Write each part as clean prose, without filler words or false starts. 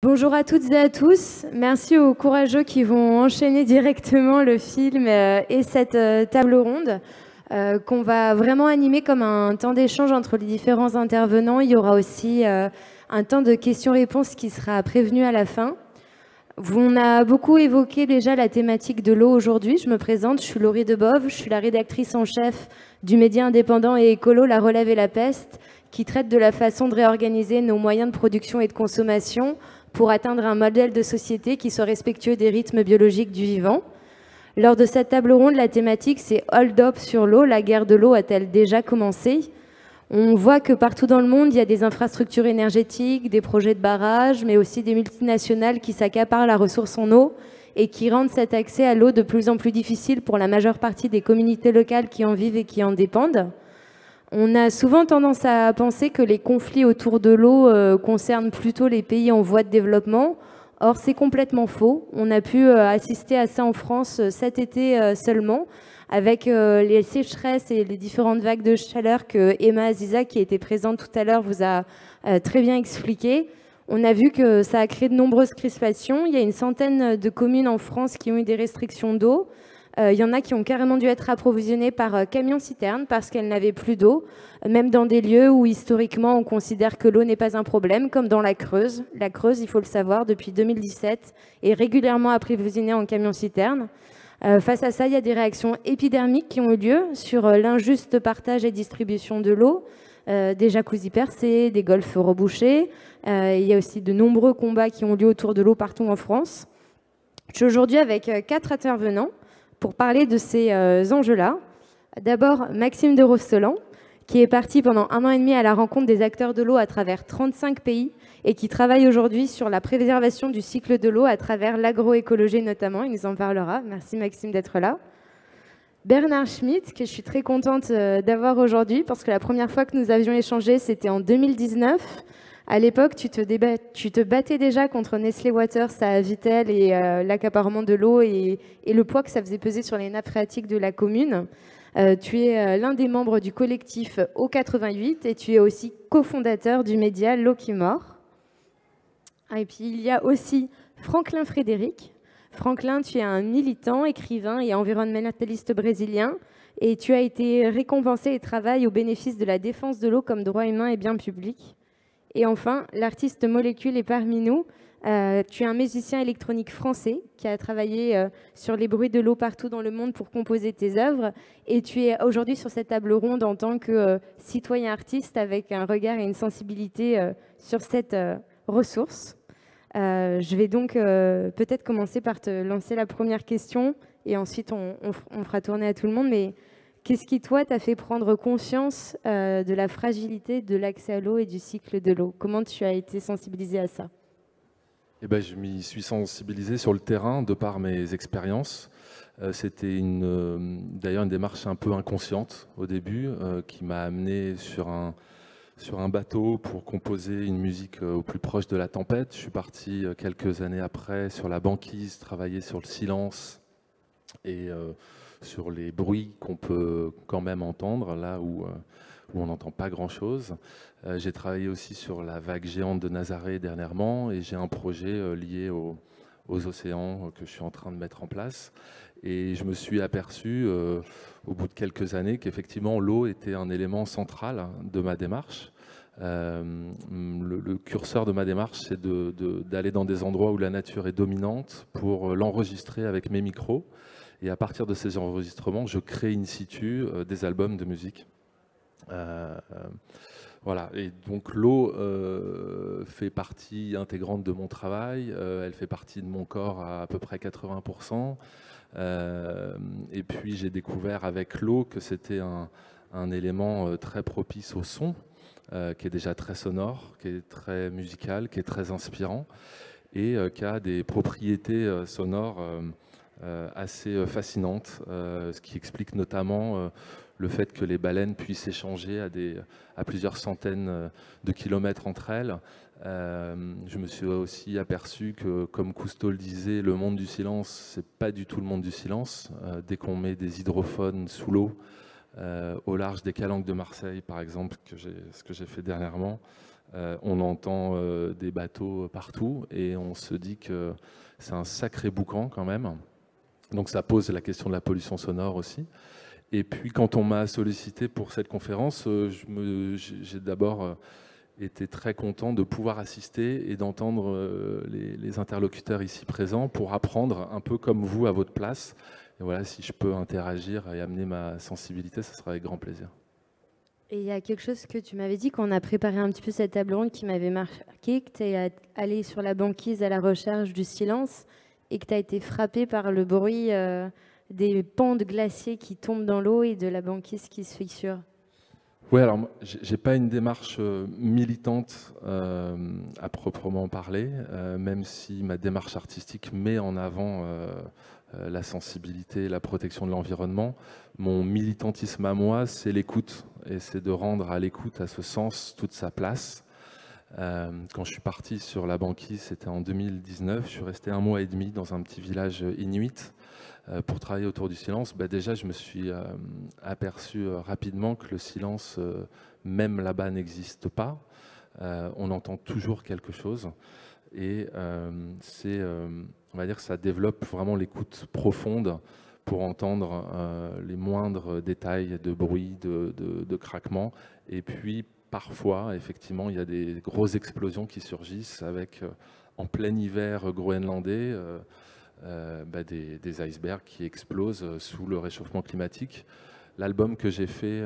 Bonjour à toutes et à tous. Merci aux courageux qui vont enchaîner directement le film et cette table ronde qu'on va vraiment animer comme un temps d'échange entre les différents intervenants. Il y aura aussi un temps de questions-réponses qui sera prévenu à la fin. On a beaucoup évoqué déjà la thématique de l'eau aujourd'hui. Je me présente, je suis Laurie Debove, je suis la rédactrice en chef du média indépendant et écolo La Relève et la Peste, qui traite de la façon de réorganiser nos moyens de production et de consommation pour atteindre un modèle de société qui soit respectueux des rythmes biologiques du vivant. Lors de cette table ronde, la thématique c'est Hold Up sur l'eau. La guerre de l'eau a-t-elle déjà commencé? On voit que partout dans le monde, il y a des infrastructures énergétiques, des projets de barrages, mais aussi des multinationales qui s'accaparent la ressource en eau et qui rendent cet accès à l'eau de plus en plus difficile pour la majeure partie des communautés locales qui en vivent et qui en dépendent. On a souvent tendance à penser que les conflits autour de l'eau concernent plutôt les pays en voie de développement. Or, c'est complètement faux. On a pu assister à ça en France cet été seulement, avec les sécheresses et les différentes vagues de chaleur que Emma Aziza, qui était présente tout à l'heure, vous a très bien expliqué. On a vu que ça a créé de nombreuses crispations. Il y a une centaine de communes en France qui ont eu des restrictions d'eau. Il y en a qui ont carrément dû être approvisionnées par camion-citerne parce qu'elles n'avaient plus d'eau, même dans des lieux où historiquement on considère que l'eau n'est pas un problème, comme dans la Creuse. La Creuse, il faut le savoir, depuis 2017, est régulièrement approvisionnée en camion-citerne. Face à ça, il y a des réactions épidermiques qui ont eu lieu sur l'injuste partage et distribution de l'eau, des jacuzzis percés, des golfs rebouchés. Il y a aussi de nombreux combats qui ont lieu autour de l'eau partout en France. Je suis aujourd'hui avec 4 intervenants pour parler de ces enjeux-là. D'abord, Maxime de Rostelan, qui est parti pendant 1 an et demi à la rencontre des acteurs de l'eau à travers 35 pays et qui travaille aujourd'hui sur la préservation du cycle de l'eau à travers l'agroécologie notamment. Il nous en parlera. Merci Maxime d'être là. Bernard Schmitt, que je suis très contente d'avoir aujourd'hui parce que la première fois que nous avions échangé, c'était en 2019. À l'époque, tu te battais déjà contre Nestlé Waters à Vittel et l'accaparement de l'eau et le poids que ça faisait peser sur les nappes phréatiques de la commune. Tu es l'un des membres du collectif Eau88 et tu es aussi cofondateur du média L'eau qui mord. Et puis il y a aussi Franklin Frédéric. Franklin, tu es un militant, écrivain et environnementaliste brésilien et tu as été récompensé et travailles au bénéfice de la défense de l'eau comme droit humain et bien public. Et enfin, l'artiste Molécule est parmi nous. Tu es un musicien électronique français qui a travaillé sur les bruits de l'eau partout dans le monde pour composer tes œuvres. Et tu es aujourd'hui sur cette table ronde en tant que citoyen artiste avec un regard et une sensibilité sur cette ressource. Je vais donc peut-être commencer par te lancer la première question et ensuite on fera tourner à tout le monde. Mais qu'est-ce qui, toi, t'a fait prendre conscience de la fragilité de l'accès à l'eau et du cycle de l'eau? Comment tu as été sensibilisé à ça? Eh ben, je m'y suis sensibilisé sur le terrain de par mes expériences. C'était d'ailleurs une démarche un peu inconsciente au début qui m'a amené sur un bateau pour composer une musique au plus proche de la tempête. Je suis parti quelques années après sur la banquise, travailler sur le silence et sur les bruits qu'on peut quand même entendre, là où on n'entend pas grand-chose. J'ai travaillé aussi sur la vague géante de Nazaré dernièrement, et j'ai un projet lié aux océans que je suis en train de mettre en place. Et je me suis aperçu, au bout de quelques années, qu'effectivement l'eau était un élément central de ma démarche. Le curseur de ma démarche, c'est d'aller dans des endroits où la nature est dominante pour l'enregistrer avec mes micros. Et à partir de ces enregistrements, je crée in situ des albums de musique. Voilà, et donc l'eau fait partie intégrante de mon travail, elle fait partie de mon corps à peu près 80%. Et puis j'ai découvert avec l'eau que c'était un élément très propice au son, qui est déjà très sonore, qui est très musical, qui est très inspirant, et qui a des propriétés sonores assez fascinantes, ce qui explique notamment le fait que les baleines puissent échanger à plusieurs centaines de kilomètres entre elles. Je me suis aussi aperçu que, comme Cousteau le disait, le monde du silence, c'est pas du tout le monde du silence. Dès qu'on met des hydrophones sous l'eau, au large des calanques de Marseille, par exemple, ce que j'ai fait dernièrement, On entend des bateaux partout et on se dit que c'est un sacré boucan quand même. Donc ça pose la question de la pollution sonore aussi. Et puis quand on m'a sollicité pour cette conférence, j'ai d'abord été très content de pouvoir assister et d'entendre les interlocuteurs ici présents pour apprendre un peu comme vous à votre place. Et voilà, si je peux interagir et amener ma sensibilité, ce sera avec grand plaisir. Et il y a quelque chose que tu m'avais dit quand on a préparé un petit peu cette table ronde qui m'avait marqué, que tu es allé sur la banquise à la recherche du silence et que tu as été frappé par le bruit des pans de glaciers qui tombent dans l'eau et de la banquise qui se fissure. Oui, alors j'ai pas une démarche militante à proprement parler, même si ma démarche artistique met en avant la sensibilité, la protection de l'environnement. Mon militantisme à moi, c'est l'écoute, et c'est de rendre à l'écoute, à ce sens, toute sa place. Quand je suis parti sur la banquise, c'était en 2019, je suis resté 1 mois et demi dans un petit village inuit pour travailler autour du silence. Déjà, je me suis aperçu rapidement que le silence, même là-bas, n'existe pas. On entend toujours quelque chose. Et on va dire que ça développe vraiment l'écoute profonde pour entendre les moindres détails de bruit, de craquement. Et puis, parfois, effectivement, il y a des grosses explosions qui surgissent avec, en plein hiver groenlandais, des icebergs qui explosent sous le réchauffement climatique. L'album que j'ai fait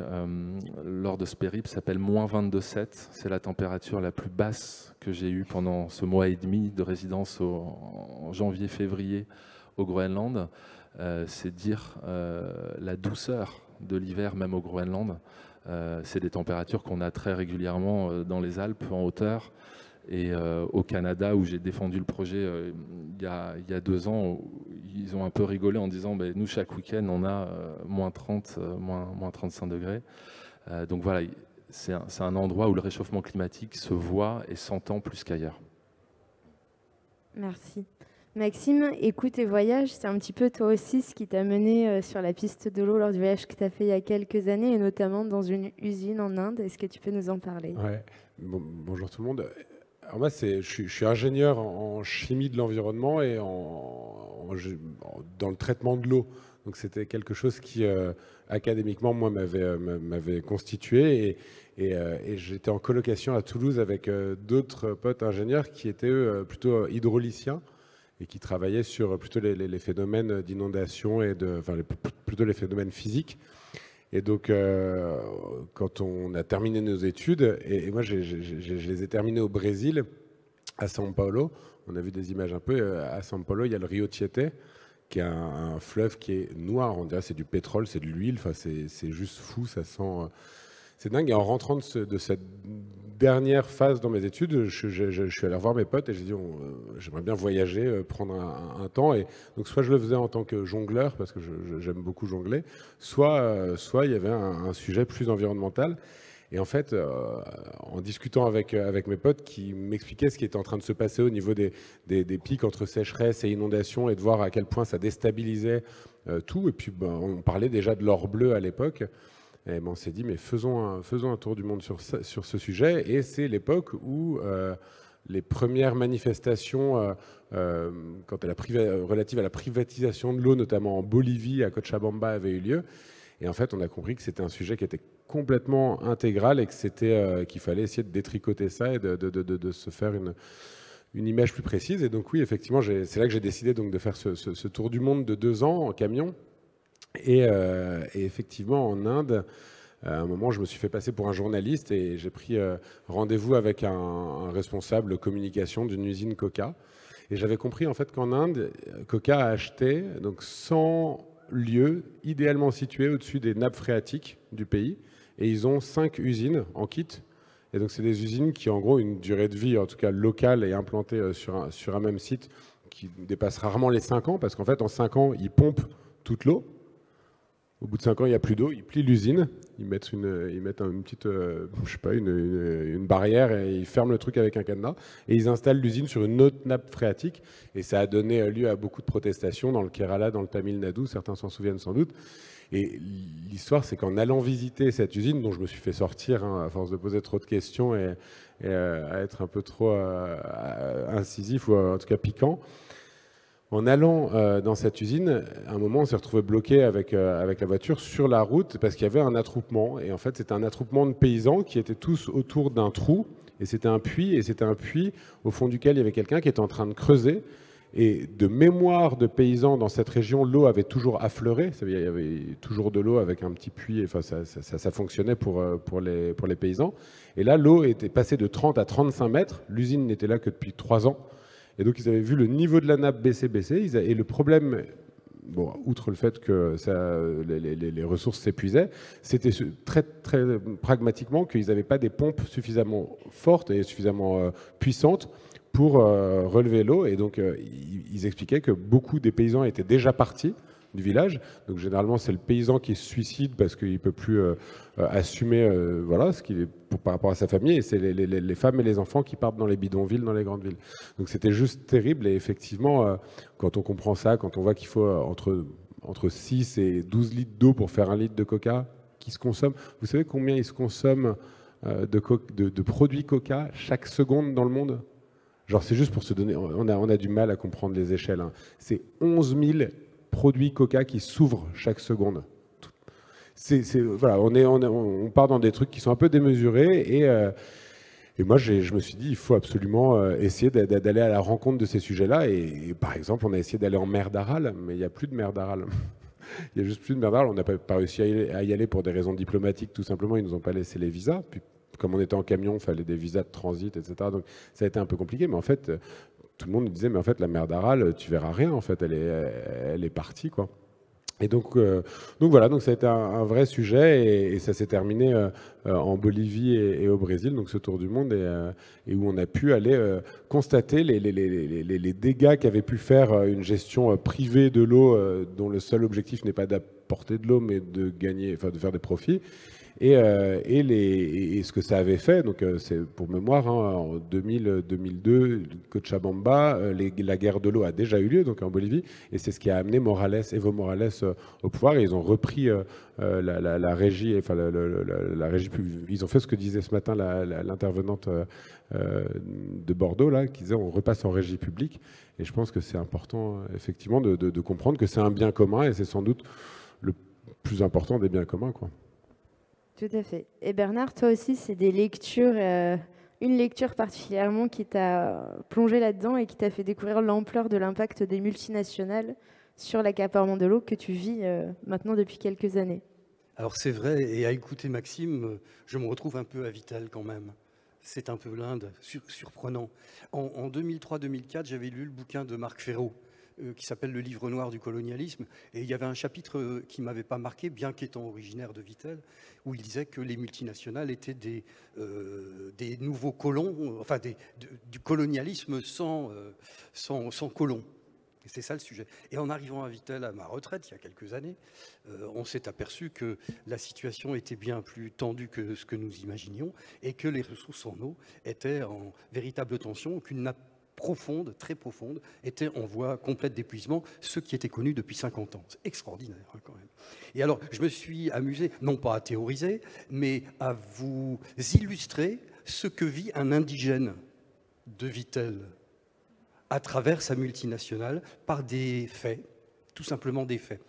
lors de ce périple s'appelle -22,7. C'est la température la plus basse que j'ai eue pendant ce mois et demi de résidence en janvier-février au Groenland. C'est dire la douceur de l'hiver même au Groenland. C'est des températures qu'on a très régulièrement dans les Alpes en hauteur. Et au Canada, où j'ai défendu le projet il y a 2 ans, ils ont un peu rigolé en disant nous, chaque week-end, on a -30, -35 degrés. Donc voilà, c'est un endroit où le réchauffement climatique se voit et s'entend plus qu'ailleurs. Merci. Maxime, écoute et voyage, c'est un petit peu toi aussi ce qui t'a mené sur la piste de l'eau lors du voyage que tu as fait il y a quelques années, et notamment dans une usine en Inde. Est-ce que tu peux nous en parler? Ouais. Bonjour tout le monde. Alors moi, je suis ingénieur en chimie de l'environnement et dans le traitement de l'eau. Donc c'était quelque chose qui, académiquement, moi, m'avait constitué. Et j'étais en colocation à Toulouse avec d'autres potes ingénieurs qui étaient eux, plutôt hydrauliciens et qui travaillaient sur plutôt les phénomènes d'inondation plutôt les phénomènes physiques. Et donc, quand on a terminé nos études, et moi je les ai terminées au Brésil, à São Paulo, on a vu des images un peu, à São Paulo, il y a le Rio Tietê, qui est un fleuve qui est noir, on dirait c'est du pétrole, c'est de l'huile, enfin c'est juste fou, ça sent... C'est dingue. Et en rentrant de cette dernière phase dans mes études, je suis allé revoir mes potes et j'ai dit j'aimerais bien voyager, prendre un temps. Et donc soit je le faisais en tant que jongleur, parce que j'aime beaucoup jongler, soit il y avait un sujet plus environnemental. Et en fait, en discutant avec mes potes qui m'expliquaient ce qui était en train de se passer au niveau des pics entre sécheresse et inondation, et de voir à quel point ça déstabilisait tout. Et puis on parlait déjà de l'or bleu à l'époque. Et on s'est dit, mais faisons un tour du monde sur ce sujet. Et c'est l'époque où les premières manifestations relatives à la privatisation de l'eau, notamment en Bolivie, à Cochabamba, avaient eu lieu. Et en fait, on a compris que c'était un sujet qui était complètement intégral et que qu'il fallait essayer de détricoter ça et de se faire une image plus précise. Et donc oui, effectivement, c'est là que j'ai décidé donc de faire ce tour du monde de 2 ans en camion. Et effectivement, en Inde, à un moment, je me suis fait passer pour un journaliste et j'ai pris rendez-vous avec un responsable communication d'une usine Coca. Et j'avais compris en fait qu'en Inde, Coca a acheté donc 100 lieux idéalement situés au-dessus des nappes phréatiques du pays. Et ils ont 5 usines en kit. Et donc, c'est des usines qui, en gros, une durée de vie, en tout cas locale et implantée sur un même site, qui dépasse rarement les 5 ans, parce qu'en fait, en 5 ans, ils pompent toute l'eau. Au bout de 5 ans, il n'y a plus d'eau, ils plient l'usine, ils mettent une petite, je sais pas, une barrière et ils ferment le truc avec un cadenas et ils installent l'usine sur une autre nappe phréatique et ça a donné lieu à beaucoup de protestations dans le Kerala, dans le Tamil Nadu, certains s'en souviennent sans doute. Et l'histoire, c'est qu'en allant visiter cette usine, dont je me suis fait sortir à force de poser trop de questions et à être un peu trop incisif ou en tout cas piquant, en allant dans cette usine, à un moment, on s'est retrouvé bloqué avec la voiture sur la route parce qu'il y avait un attroupement. Et en fait, c'était un attroupement de paysans qui étaient tous autour d'un trou. Et c'était un puits, au fond duquel il y avait quelqu'un qui était en train de creuser. Et de mémoire de paysans dans cette région, l'eau avait toujours affleuré. Il y avait toujours de l'eau avec un petit puits. Enfin, ça fonctionnait pour les paysans. Et là, l'eau était passée de 30 à 35 mètres. L'usine n'était là que depuis 3 ans. Et donc, ils avaient vu le niveau de la nappe baisser. Et le problème, bon, outre le fait que les ressources s'épuisaient, c'était très, très pragmatiquement qu'ils n'avaient pas des pompes suffisamment fortes et suffisamment puissantes pour relever l'eau. Et donc, ils expliquaient que beaucoup des paysans étaient déjà partis du village. Donc, généralement, c'est le paysan qui se suicide parce qu'il ne peut plus assumer voilà, ce qu'il est par rapport à sa famille. Et c'est les femmes et les enfants qui partent dans les bidonvilles, dans les grandes villes. Donc, c'était juste terrible. Et effectivement, quand on comprend ça, quand on voit qu'il faut entre 6 et 12 litres d'eau pour faire 1 litre de coca qui se consomme, vous savez combien il se consomme de produits coca chaque seconde dans le monde ? Genre, c'est juste pour se donner, on a du mal à comprendre les échelles. Hein. C'est 11 000 produits coca qui s'ouvrent chaque seconde. Voilà, on part dans des trucs qui sont un peu démesurés. Et moi, je me suis dit, il faut absolument essayer d'aller à la rencontre de ces sujets-là. Et par exemple, on a essayé d'aller en mer d'Aral, mais il n'y a plus de mer d'Aral. Il n'y a juste plus de mer d'Aral. On n'a pas réussi à y aller pour des raisons diplomatiques, tout simplement. Ils ne nous ont pas laissé les visas. Puis, comme on était en camion, il fallait des visas de transit, etc. Donc ça a été un peu compliqué. Mais en fait, tout le monde nous disait, mais en fait, la mer d'Aral, tu verras rien. En fait, elle est partie, quoi. Et donc voilà, donc ça a été un vrai sujet et ça s'est terminé en Bolivie et au Brésil, donc ce tour du monde et où on a pu aller constater les dégâts qu'avait pu faire une gestion privée de l'eau dont le seul objectif n'est pas d'apporter de l'eau mais de gagner, enfin de faire des profits. Et ce que ça avait fait, donc c'est pour mémoire, hein, en 2002, Cochabamba, la guerre de l'eau a déjà eu lieu donc en Bolivie, et c'est ce qui a amené Evo Morales au pouvoir. Et ils ont repris la régie, enfin la régie. Ils ont fait ce que disait ce matin l'intervenante de Bordeaux là, qui disait on repasse en régie publique. Et je pense que c'est important effectivement de comprendre que c'est un bien commun et c'est sans doute le plus important des biens communs, quoi. Tout à fait. Et Bernard, toi aussi, c'est des lectures, une lecture particulièrement qui t'a plongé là-dedans et qui t'a fait découvrir l'ampleur de l'impact des multinationales sur l'accaparement de l'eau que tu vis maintenant depuis quelques années. Alors c'est vrai, et à écouter Maxime, je me retrouve un peu à Vittel quand même. C'est un peu l'Inde, surprenant. En 2003-2004, j'avais lu le bouquin de Marc Ferraud, qui s'appelle Le livre noir du colonialisme. Et il y avait un chapitre qui ne m'avait pas marqué, bien qu'étant originaire de Vittel, où il disait que les multinationales étaient des nouveaux colons, enfin du colonialisme sans colons. Et c'est ça le sujet. Et en arrivant à Vittel, à ma retraite, il y a quelques années, on s'est aperçu que la situation était bien plus tendue que ce que nous imaginions et que les ressources en eau étaient en véritable tension, qu'une nappe profonde, très profonde, était en voie complète d'épuisement, ce qui était connu depuis 50 ans. C'est extraordinaire, hein, quand même. Et alors, je me suis amusé, non pas à théoriser, mais à vous illustrer ce que vit un indigène de Vittel à travers sa multinationale par des faits, tout simplement des faits.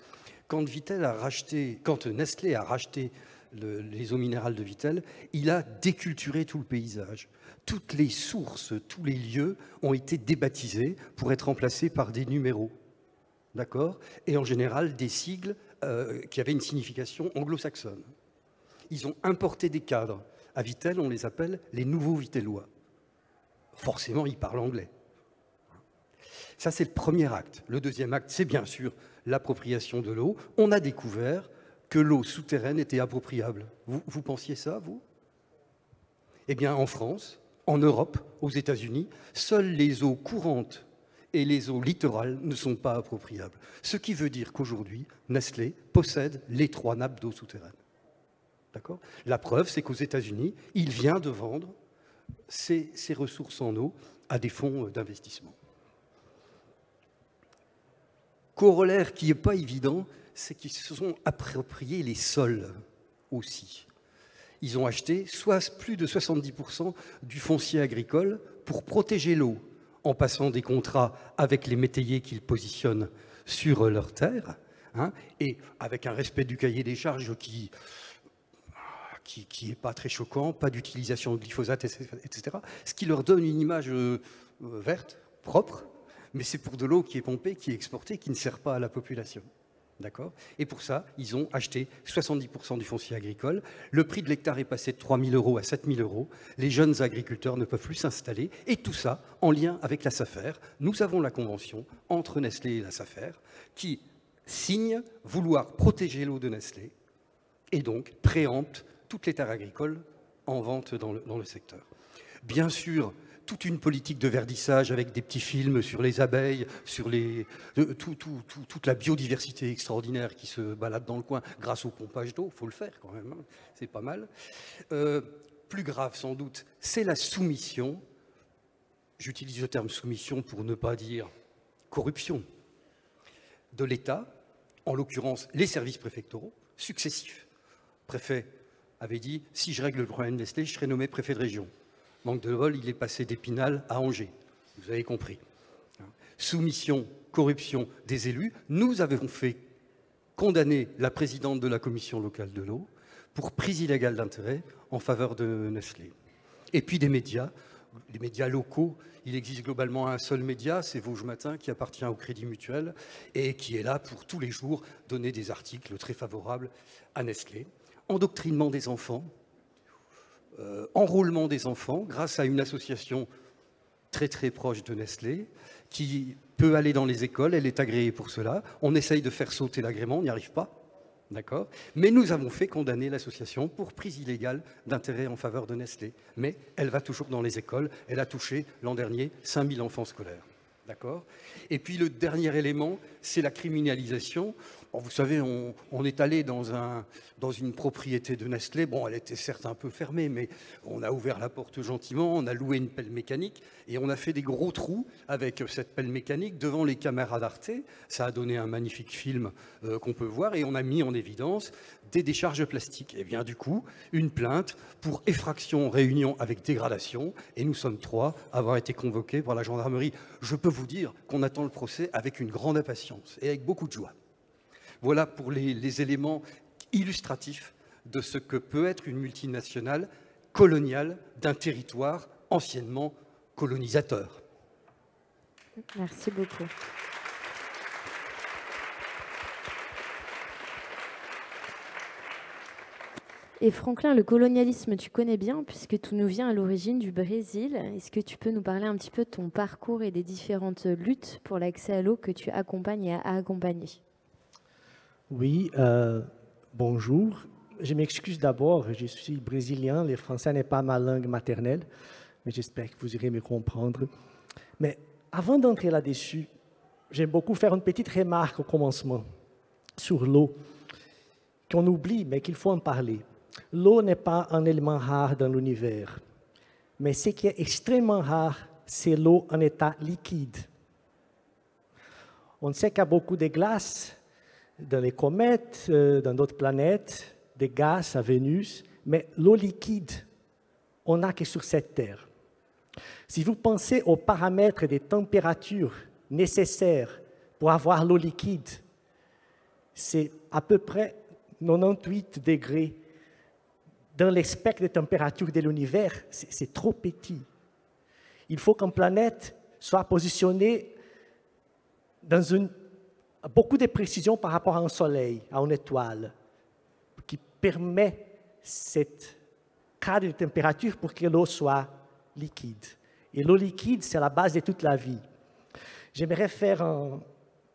Quand Nestlé a racheté les eaux minérales de Vittel, il a déculturé tout le paysage. Toutes les sources, tous les lieux ont été débaptisés pour être remplacés par des numéros, d'accord ? Et en général, des sigles qui avaient une signification anglo-saxonne. Ils ont importé des cadres. À Vittel, on les appelle les nouveaux Vitellois. Forcément, ils parlent anglais. Ça, c'est le premier acte. Le deuxième acte, c'est bien sûr l'appropriation de l'eau. On a découvert que l'eau souterraine était appropriable. Vous pensiez ça, vous ? Eh bien, en France, en Europe, aux États-Unis, seules les eaux courantes et les eaux littorales ne sont pas appropriables. Ce qui veut dire qu'aujourd'hui, Nestlé possède les 3 nappes d'eau souterraines. D'accord ? La preuve, c'est qu'aux États-Unis, il vient de vendre ces ressources en eau à des fonds d'investissement. Corollaire qui n'est pas évident, c'est qu'ils se sont appropriés les sols aussi. Ils ont acheté plus de 70% du foncier agricole pour protéger l'eau, en passant des contrats avec les métayers qu'ils positionnent sur leurs terres, hein, et avec un respect du cahier des charges qui n'est pas très choquant, pas d'utilisation de glyphosate, etc. Ce qui leur donne une image verte, propre, mais c'est pour de l'eau qui est pompée, qui est exportée, qui ne sert pas à la population. D'accord ? Et pour ça, ils ont acheté 70% du foncier agricole. Le prix de l'hectare est passé de 3 000 € à 7 000 €. Les jeunes agriculteurs ne peuvent plus s'installer. Et tout ça en lien avec la SAFER. Nous avons la convention entre Nestlé et la SAFER qui signe vouloir protéger l'eau de Nestlé et donc préempte toutes les terres agricoles en vente dans le secteur. Bien sûr, toute une politique de verdissage avec des petits films sur les abeilles, sur toute la biodiversité extraordinaire qui se balade dans le coin grâce au pompage d'eau. Il faut le faire quand même, hein, c'est pas mal. Plus grave sans doute, c'est la soumission. J'utilise le terme soumission pour ne pas dire corruption de l'État, en l'occurrence les services préfectoraux successifs. Le préfet avait dit « si je règle le problème de Nestlé, je serai nommé préfet de région ». Manque de bol, il est passé d'Épinal à Angers. Vous avez compris. Soumission, corruption des élus. Nous avons fait condamner la présidente de la commission locale de l'eau pour prise illégale d'intérêt en faveur de Nestlé. Et puis des médias, les médias locaux. Il existe globalement un seul média, c'est Vosges Matin, qui appartient au Crédit Mutuel et qui est là pour tous les jours donner des articles très favorables à Nestlé. Endoctrinement des enfants. Enrôlement des enfants grâce à une association très très proche de Nestlé qui peut aller dans les écoles, elle est agréée pour cela. On essaye de faire sauter l'agrément, on n'y arrive pas, d'accord ? Mais nous avons fait condamner l'association pour prise illégale d'intérêt en faveur de Nestlé. Mais elle va toujours dans les écoles, elle a touché l'an dernier 5000 enfants scolaires. D'accord ? Et puis le dernier élément, c'est la criminalisation. Bon, vous savez, on est allé dans une propriété de Nestlé. Bon, elle était certes un peu fermée, mais on a ouvert la porte gentiment, on a loué une pelle mécanique et on a fait des gros trous avec cette pelle mécanique devant les caméras d'Arte. Ça a donné un magnifique film qu'on peut voir et on a mis en évidence des décharges plastiques. Et bien du coup, une plainte pour effraction en réunion avec dégradation et nous sommes 3 à avoir été convoqués par la gendarmerie. Je peux vous dire qu'on attend le procès avec une grande impatience et avec beaucoup de joie. Voilà pour les éléments illustratifs de ce que peut être une multinationale coloniale d'un territoire anciennement colonisateur. Merci beaucoup. Et Franklin, le colonialisme, tu connais bien puisque tout nous vient à l'origine du Brésil. Est-ce que tu peux nous parler un petit peu de ton parcours et des différentes luttes pour l'accès à l'eau que tu accompagnes et as accompagnées ? Oui, bonjour. Je m'excuse d'abord, je suis brésilien, le français n'est pas ma langue maternelle, mais j'espère que vous irez me comprendre. Mais avant d'entrer là-dessus, j'aime beaucoup faire une petite remarque au commencement sur l'eau, qu'on oublie, mais qu'il faut en parler. L'eau n'est pas un élément rare dans l'univers, mais ce qui est extrêmement rare, c'est l'eau en état liquide. On sait qu'il y a beaucoup de glace dans les comètes, dans d'autres planètes, des gaz à Vénus, mais l'eau liquide, on n'a que sur cette Terre. Si vous pensez aux paramètres des températures nécessaires pour avoir l'eau liquide, c'est à peu près 98 degrés dans le spectre de température de l'univers, c'est trop petit. Il faut qu'une planète soit positionnée dans beaucoup de précision par rapport à un soleil, à une étoile, qui permet cette cadre de température pour que l'eau soit liquide. Et l'eau liquide, c'est la base de toute la vie. J'aimerais faire un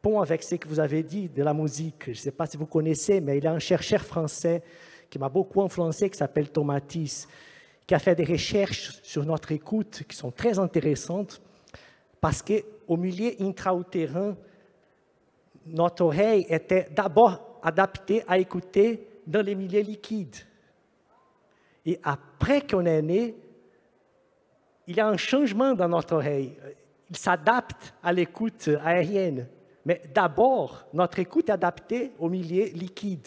pont avec ce que vous avez dit de la musique. Je ne sais pas si vous connaissez, mais il y a un chercheur français qui m'a beaucoup influencé, qui s'appelle Tomatis, qui a fait des recherches sur notre écoute qui sont très intéressantes. parce qu'au milieu intra-utérin, notre oreille était d'abord adaptée à écouter dans les milieux liquides. Et après qu'on est né, il y a un changement dans notre oreille. Il s'adapte à l'écoute aérienne. Mais d'abord, notre écoute est adaptée au milieu liquide.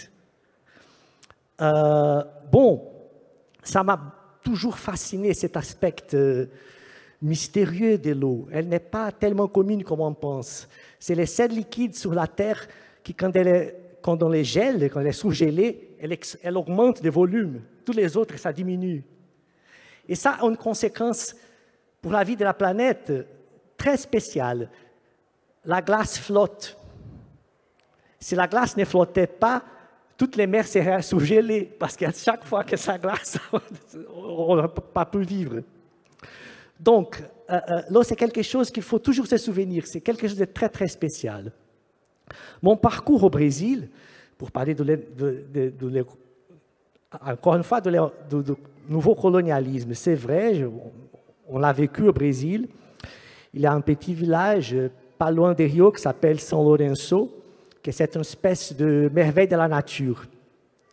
Ça m'a toujours fasciné, cet aspect mystérieux de l'eau. Elle n'est pas tellement commune comme on pense. C'est les sels liquides sur la Terre qui, quand on les gèle, quand elle est sous-gelée, elle augmente de volume. Tous les autres, ça diminue. Et ça a une conséquence pour la vie de la planète très spéciale. La glace flotte. Si la glace ne flottait pas, toutes les mers seraient sous-gelées, parce qu'à chaque fois que ça glace, on n'a pas pu vivre. Donc, l'eau, c'est quelque chose qu'il faut toujours se souvenir, c'est quelque chose de très, très spécial. Mon parcours au Brésil, pour parler encore une fois de nouveau colonialisme, c'est vrai, on l'a vécu au Brésil. Il y a un petit village pas loin de Rio qui s'appelle São Lourenço, que c'est une espèce de merveille de la nature.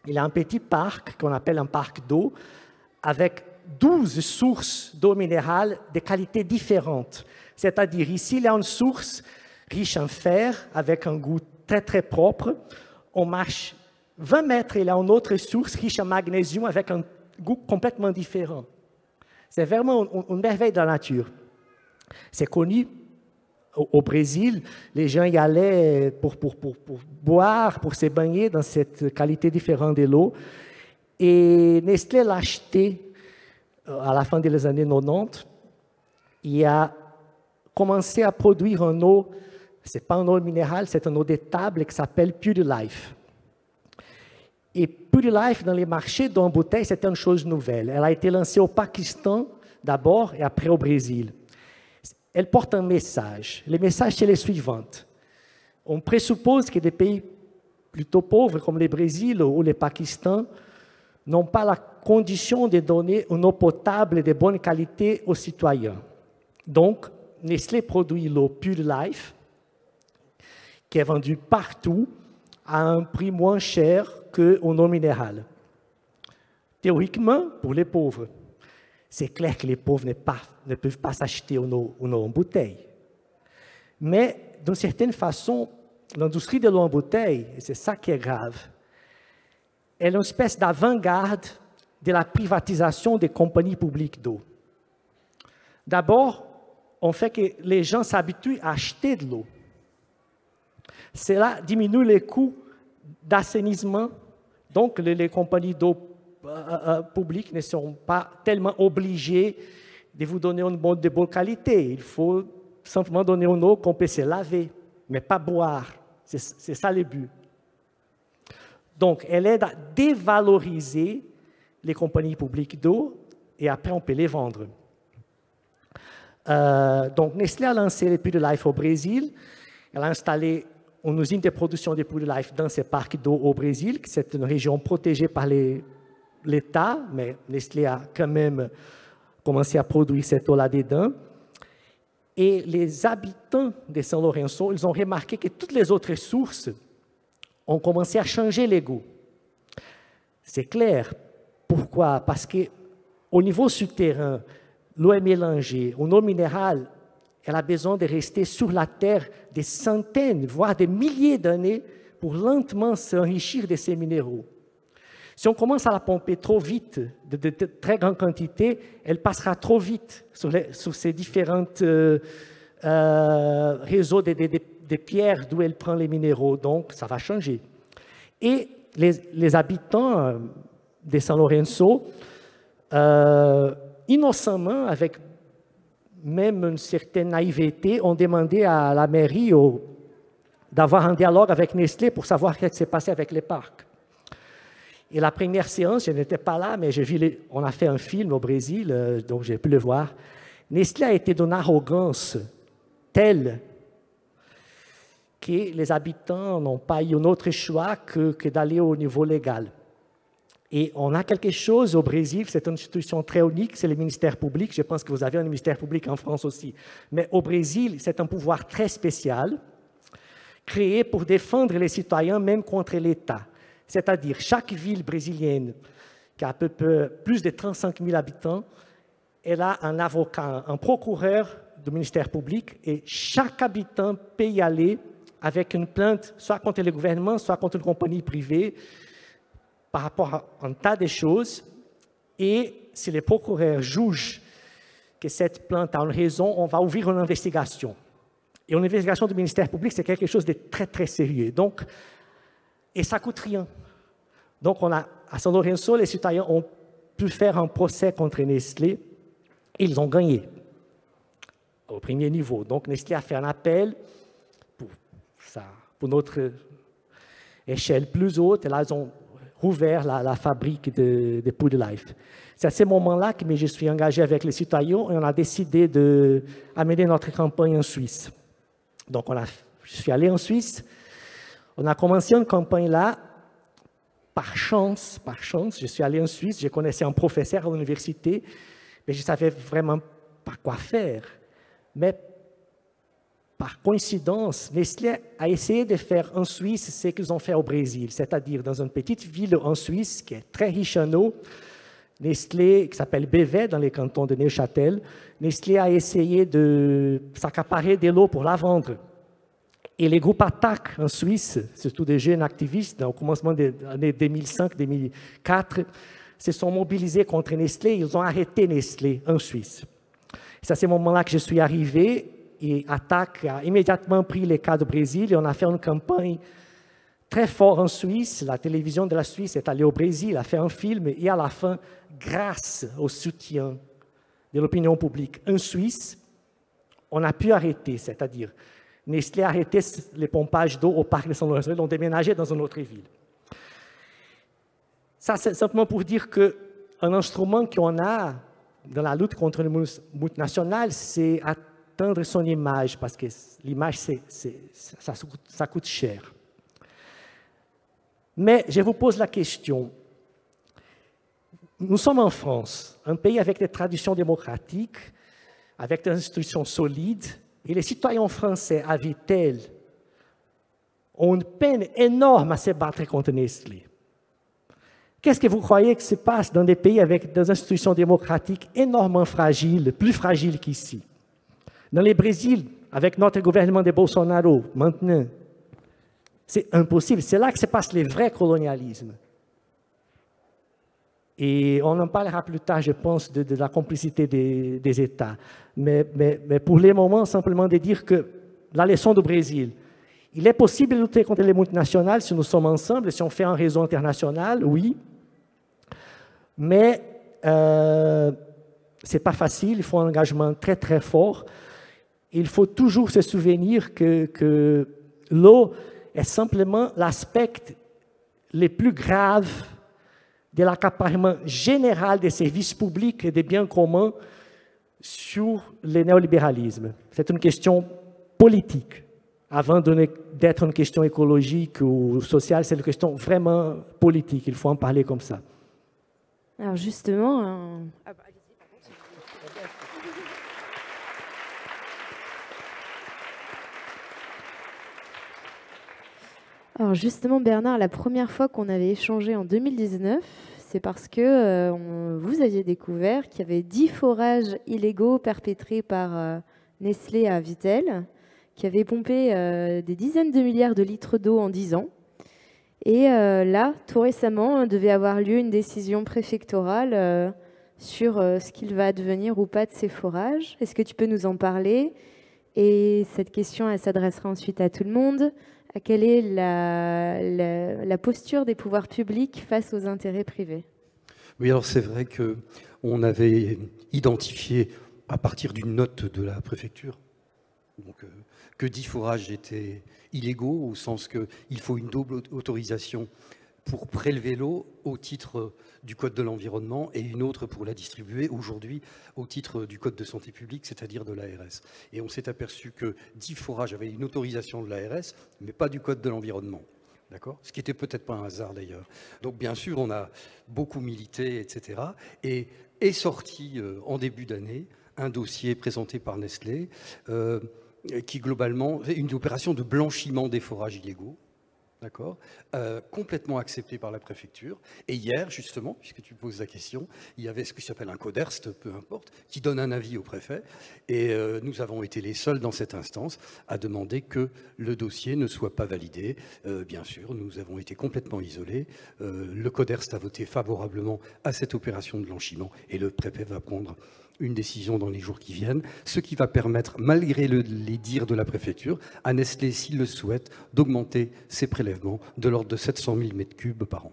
Il y a un petit parc qu'on appelle un parc d'eau avec 12 sources d'eau minérale de qualités différentes. C'est-à-dire, ici, il y a une source riche en fer avec un goût très, très propre. On marche 20 mètres et il y a une autre source riche en magnésium avec un goût complètement différent. C'est vraiment une merveille de la nature. C'est connu au Brésil, les gens y allaient pour boire, pour se baigner dans cette qualité différente de l'eau. Et Nestlé l'a acheté à la fin des années 90. Il a commencé à produire une eau, ce n'est pas une eau minérale, c'est une eau de table qui s'appelle Pure Life. Et Pure Life, dans les marchés d'eau en bouteille, c'était une chose nouvelle. Elle a été lancée au Pakistan d'abord et après au Brésil. Elle porte un message. Le message, c'est le suivant. On présuppose que des pays plutôt pauvres comme le Brésil ou le Pakistan n'ont pas la condition de donner une eau potable de bonne qualité aux citoyens. Donc, Nestlé produit l'eau Pure Life, qui est vendue partout à un prix moins cher qu'une eau minérale. Théoriquement, pour les pauvres. C'est clair que les pauvres ne peuvent pas s'acheter une eau en bouteille. Mais, d'une certaine façon, l'industrie de l'eau en bouteille, et c'est ça qui est grave, elle est une espèce d'avant-garde de la privatisation des compagnies publiques d'eau. D'abord, on fait que les gens s'habituent à acheter de l'eau. Cela diminue les coûts d'assainissement, donc les compagnies d'eau publics ne sont pas tellement obligés de vous donner une eau de bonne qualité. Il faut simplement donner une eau qu'on peut se laver, mais pas boire. C'est ça le but. Donc, elle aide à dévaloriser les compagnies publiques d'eau et après, on peut les vendre. Donc, Nestlé a lancé le Pure Life au Brésil. Elle a installé une usine de production de Pure Life dans ce parc d'eau au Brésil. C'est une région protégée par l'État, mais Nestlé a quand même commencé à produire cette eau là-dedans. Et les habitants de São Lourenço, ils ont remarqué que toutes les autres sources ont commencé à changer les goûts. C'est clair. Pourquoi? Parce qu'au niveau souterrain, l'eau est mélangée. Une eau minérale, elle a besoin de rester sur la terre des centaines, voire des milliers d'années pour lentement s'enrichir de ces minéraux. Si on commence à la pomper trop vite, de très grandes quantités, elle passera trop vite sur ces différents réseaux de pierres d'où elle prend les minéraux. Donc, ça va changer. Et les habitants de São Lourenço, innocemment, avec même une certaine naïveté, ont demandé à la mairie d'avoir un dialogue avec Nestlé pour savoir ce qui s'est passé avec les parcs. Et la première séance, je n'étais pas là, mais on a fait un film au Brésil, donc j'ai pu le voir. Nestlé a été d'une arrogance telle que les habitants n'ont pas eu un autre choix que d'aller au niveau légal. Et on a quelque chose au Brésil, c'est une institution très unique, c'est le ministère public. Je pense que vous avez un ministère public en France aussi. Mais au Brésil, c'est un pouvoir très spécial, créé pour défendre les citoyens même contre l'État. C'est-à-dire, chaque ville brésilienne qui a à peu près plus de 35 000 habitants, elle a un avocat, un procureur du ministère public, et chaque habitant peut y aller avec une plainte, soit contre le gouvernement, soit contre une compagnie privée, par rapport à un tas de choses. Et si le procureur juge que cette plainte a une raison, on va ouvrir une investigation. Et une investigation du ministère public, c'est quelque chose de très, très sérieux. Donc, et ça ne coûte rien. Donc, à São Lourenço, les citoyens ont pu faire un procès contre Nestlé. Ils ont gagné au premier niveau. Donc, Nestlé a fait un appel pour notre échelle plus haute. Et là, ils ont rouvert la fabrique de Pure Life. C'est à ce moment-là que je suis engagé avec les citoyens et on a décidé d'amener notre campagne en Suisse. Donc, je suis allé en Suisse. On a commencé une campagne là. Par chance, je suis allé en Suisse. Je connaissais un professeur à l'université, mais je ne savais vraiment pas quoi faire. Mais par coïncidence, Nestlé a essayé de faire en Suisse ce qu'ils ont fait au Brésil, c'est-à-dire dans une petite ville en Suisse qui est très riche en eau, Nestlé, qui s'appelle Bévet, dans les cantons de Neuchâtel, Nestlé a essayé de s'accaparer de l'eau pour la vendre. Et les groupes attaques en Suisse, surtout des jeunes activistes, au commencement des années 2005-2004, se sont mobilisés contre Nestlé. Ils ont arrêté Nestlé en Suisse. C'est à ce moment-là que je suis arrivé et Attaque a immédiatement pris les cas du Brésil et on a fait une campagne très forte en Suisse. La télévision de la Suisse est allée au Brésil, a fait un film et à la fin, grâce au soutien de l'opinion publique en Suisse, on a pu arrêter, c'est-à-dire Nestlé a arrêté les pompages d'eau au parc de São Lourenço, ils l'ont déménagé dans une autre ville. Ça, c'est simplement pour dire qu'un instrument qu'on a dans la lutte contre les multinationales, c'est atteindre son image, parce que l'image, ça coûte cher. Mais je vous pose la question. Nous sommes en France, un pays avec des traditions démocratiques, avec des institutions solides, et les citoyens français à Vittel ont une peine énorme à se battre contre Nestlé. Qu'est-ce que vous croyez que se passe dans des pays avec des institutions démocratiques énormément fragiles, plus fragiles qu'ici? Dans le Brésil, avec notre gouvernement de Bolsonaro, maintenant, c'est impossible. C'est là que se passe le vrai colonialisme. Et on en parlera plus tard, je pense, de la complicité des États. Mais pour le moment, simplement de dire que la leçon du Brésil, il est possible de lutter contre les multinationales si nous sommes ensemble, si on fait un réseau international, oui. Mais ce n'est pas facile, il faut un engagement très très fort. Il faut toujours se souvenir que l'eau est simplement l'aspect le plus grave de l'accaparement général des services publics et des biens communs sur le néolibéralisme. C'est une question politique. Avant d'être une question écologique ou sociale, c'est une question vraiment politique. Il faut en parler comme ça. Alors justement... Alors justement, Bernard, la première fois qu'on avait échangé en 2019, c'est parce que vous aviez découvert qu'il y avait 10 forages illégaux perpétrés par Nestlé à Vittel, qui avaient pompé des dizaines de milliards de litres d'eau en 10 ans. Et là, tout récemment, devait avoir lieu une décision préfectorale sur ce qu'il va advenir ou pas de ces forages. Est-ce que tu peux nous en parler? Et cette question, elle s'adressera ensuite à tout le monde. Quelle est la posture des pouvoirs publics face aux intérêts privés? Oui, alors c'est vrai qu'on avait identifié, à partir d'une note de la préfecture, donc, que 10 forages étaient illégaux, au sens qu'il faut une double autorisation pour prélever l'eau au titre du Code de l'environnement et une autre pour la distribuer aujourd'hui au titre du Code de santé publique, c'est-à-dire de l'ARS. Et on s'est aperçu que 10 forages avaient une autorisation de l'ARS, mais pas du Code de l'environnement. D'accord ? Ce qui n'était peut-être pas un hasard d'ailleurs. Donc bien sûr, on a beaucoup milité, etc. Et est sorti en début d'année un dossier présenté par Nestlé qui globalement est une opération de blanchiment des forages illégaux. D'accord, complètement accepté par la préfecture. Et hier, justement, puisque tu poses la question, il y avait ce qui s'appelle un coderst, peu importe, qui donne un avis au préfet. Et nous avons été les seuls dans cette instance à demander que le dossier ne soit pas validé. Bien sûr, nous avons été complètement isolés. Le coderst a voté favorablement à cette opération de blanchiment et le préfet va prendre une décision dans les jours qui viennent, ce qui va permettre, malgré les dires de la préfecture, à Nestlé, s'il le souhaite, d'augmenter ses prélèvements de l'ordre de 700 000 m3 par an.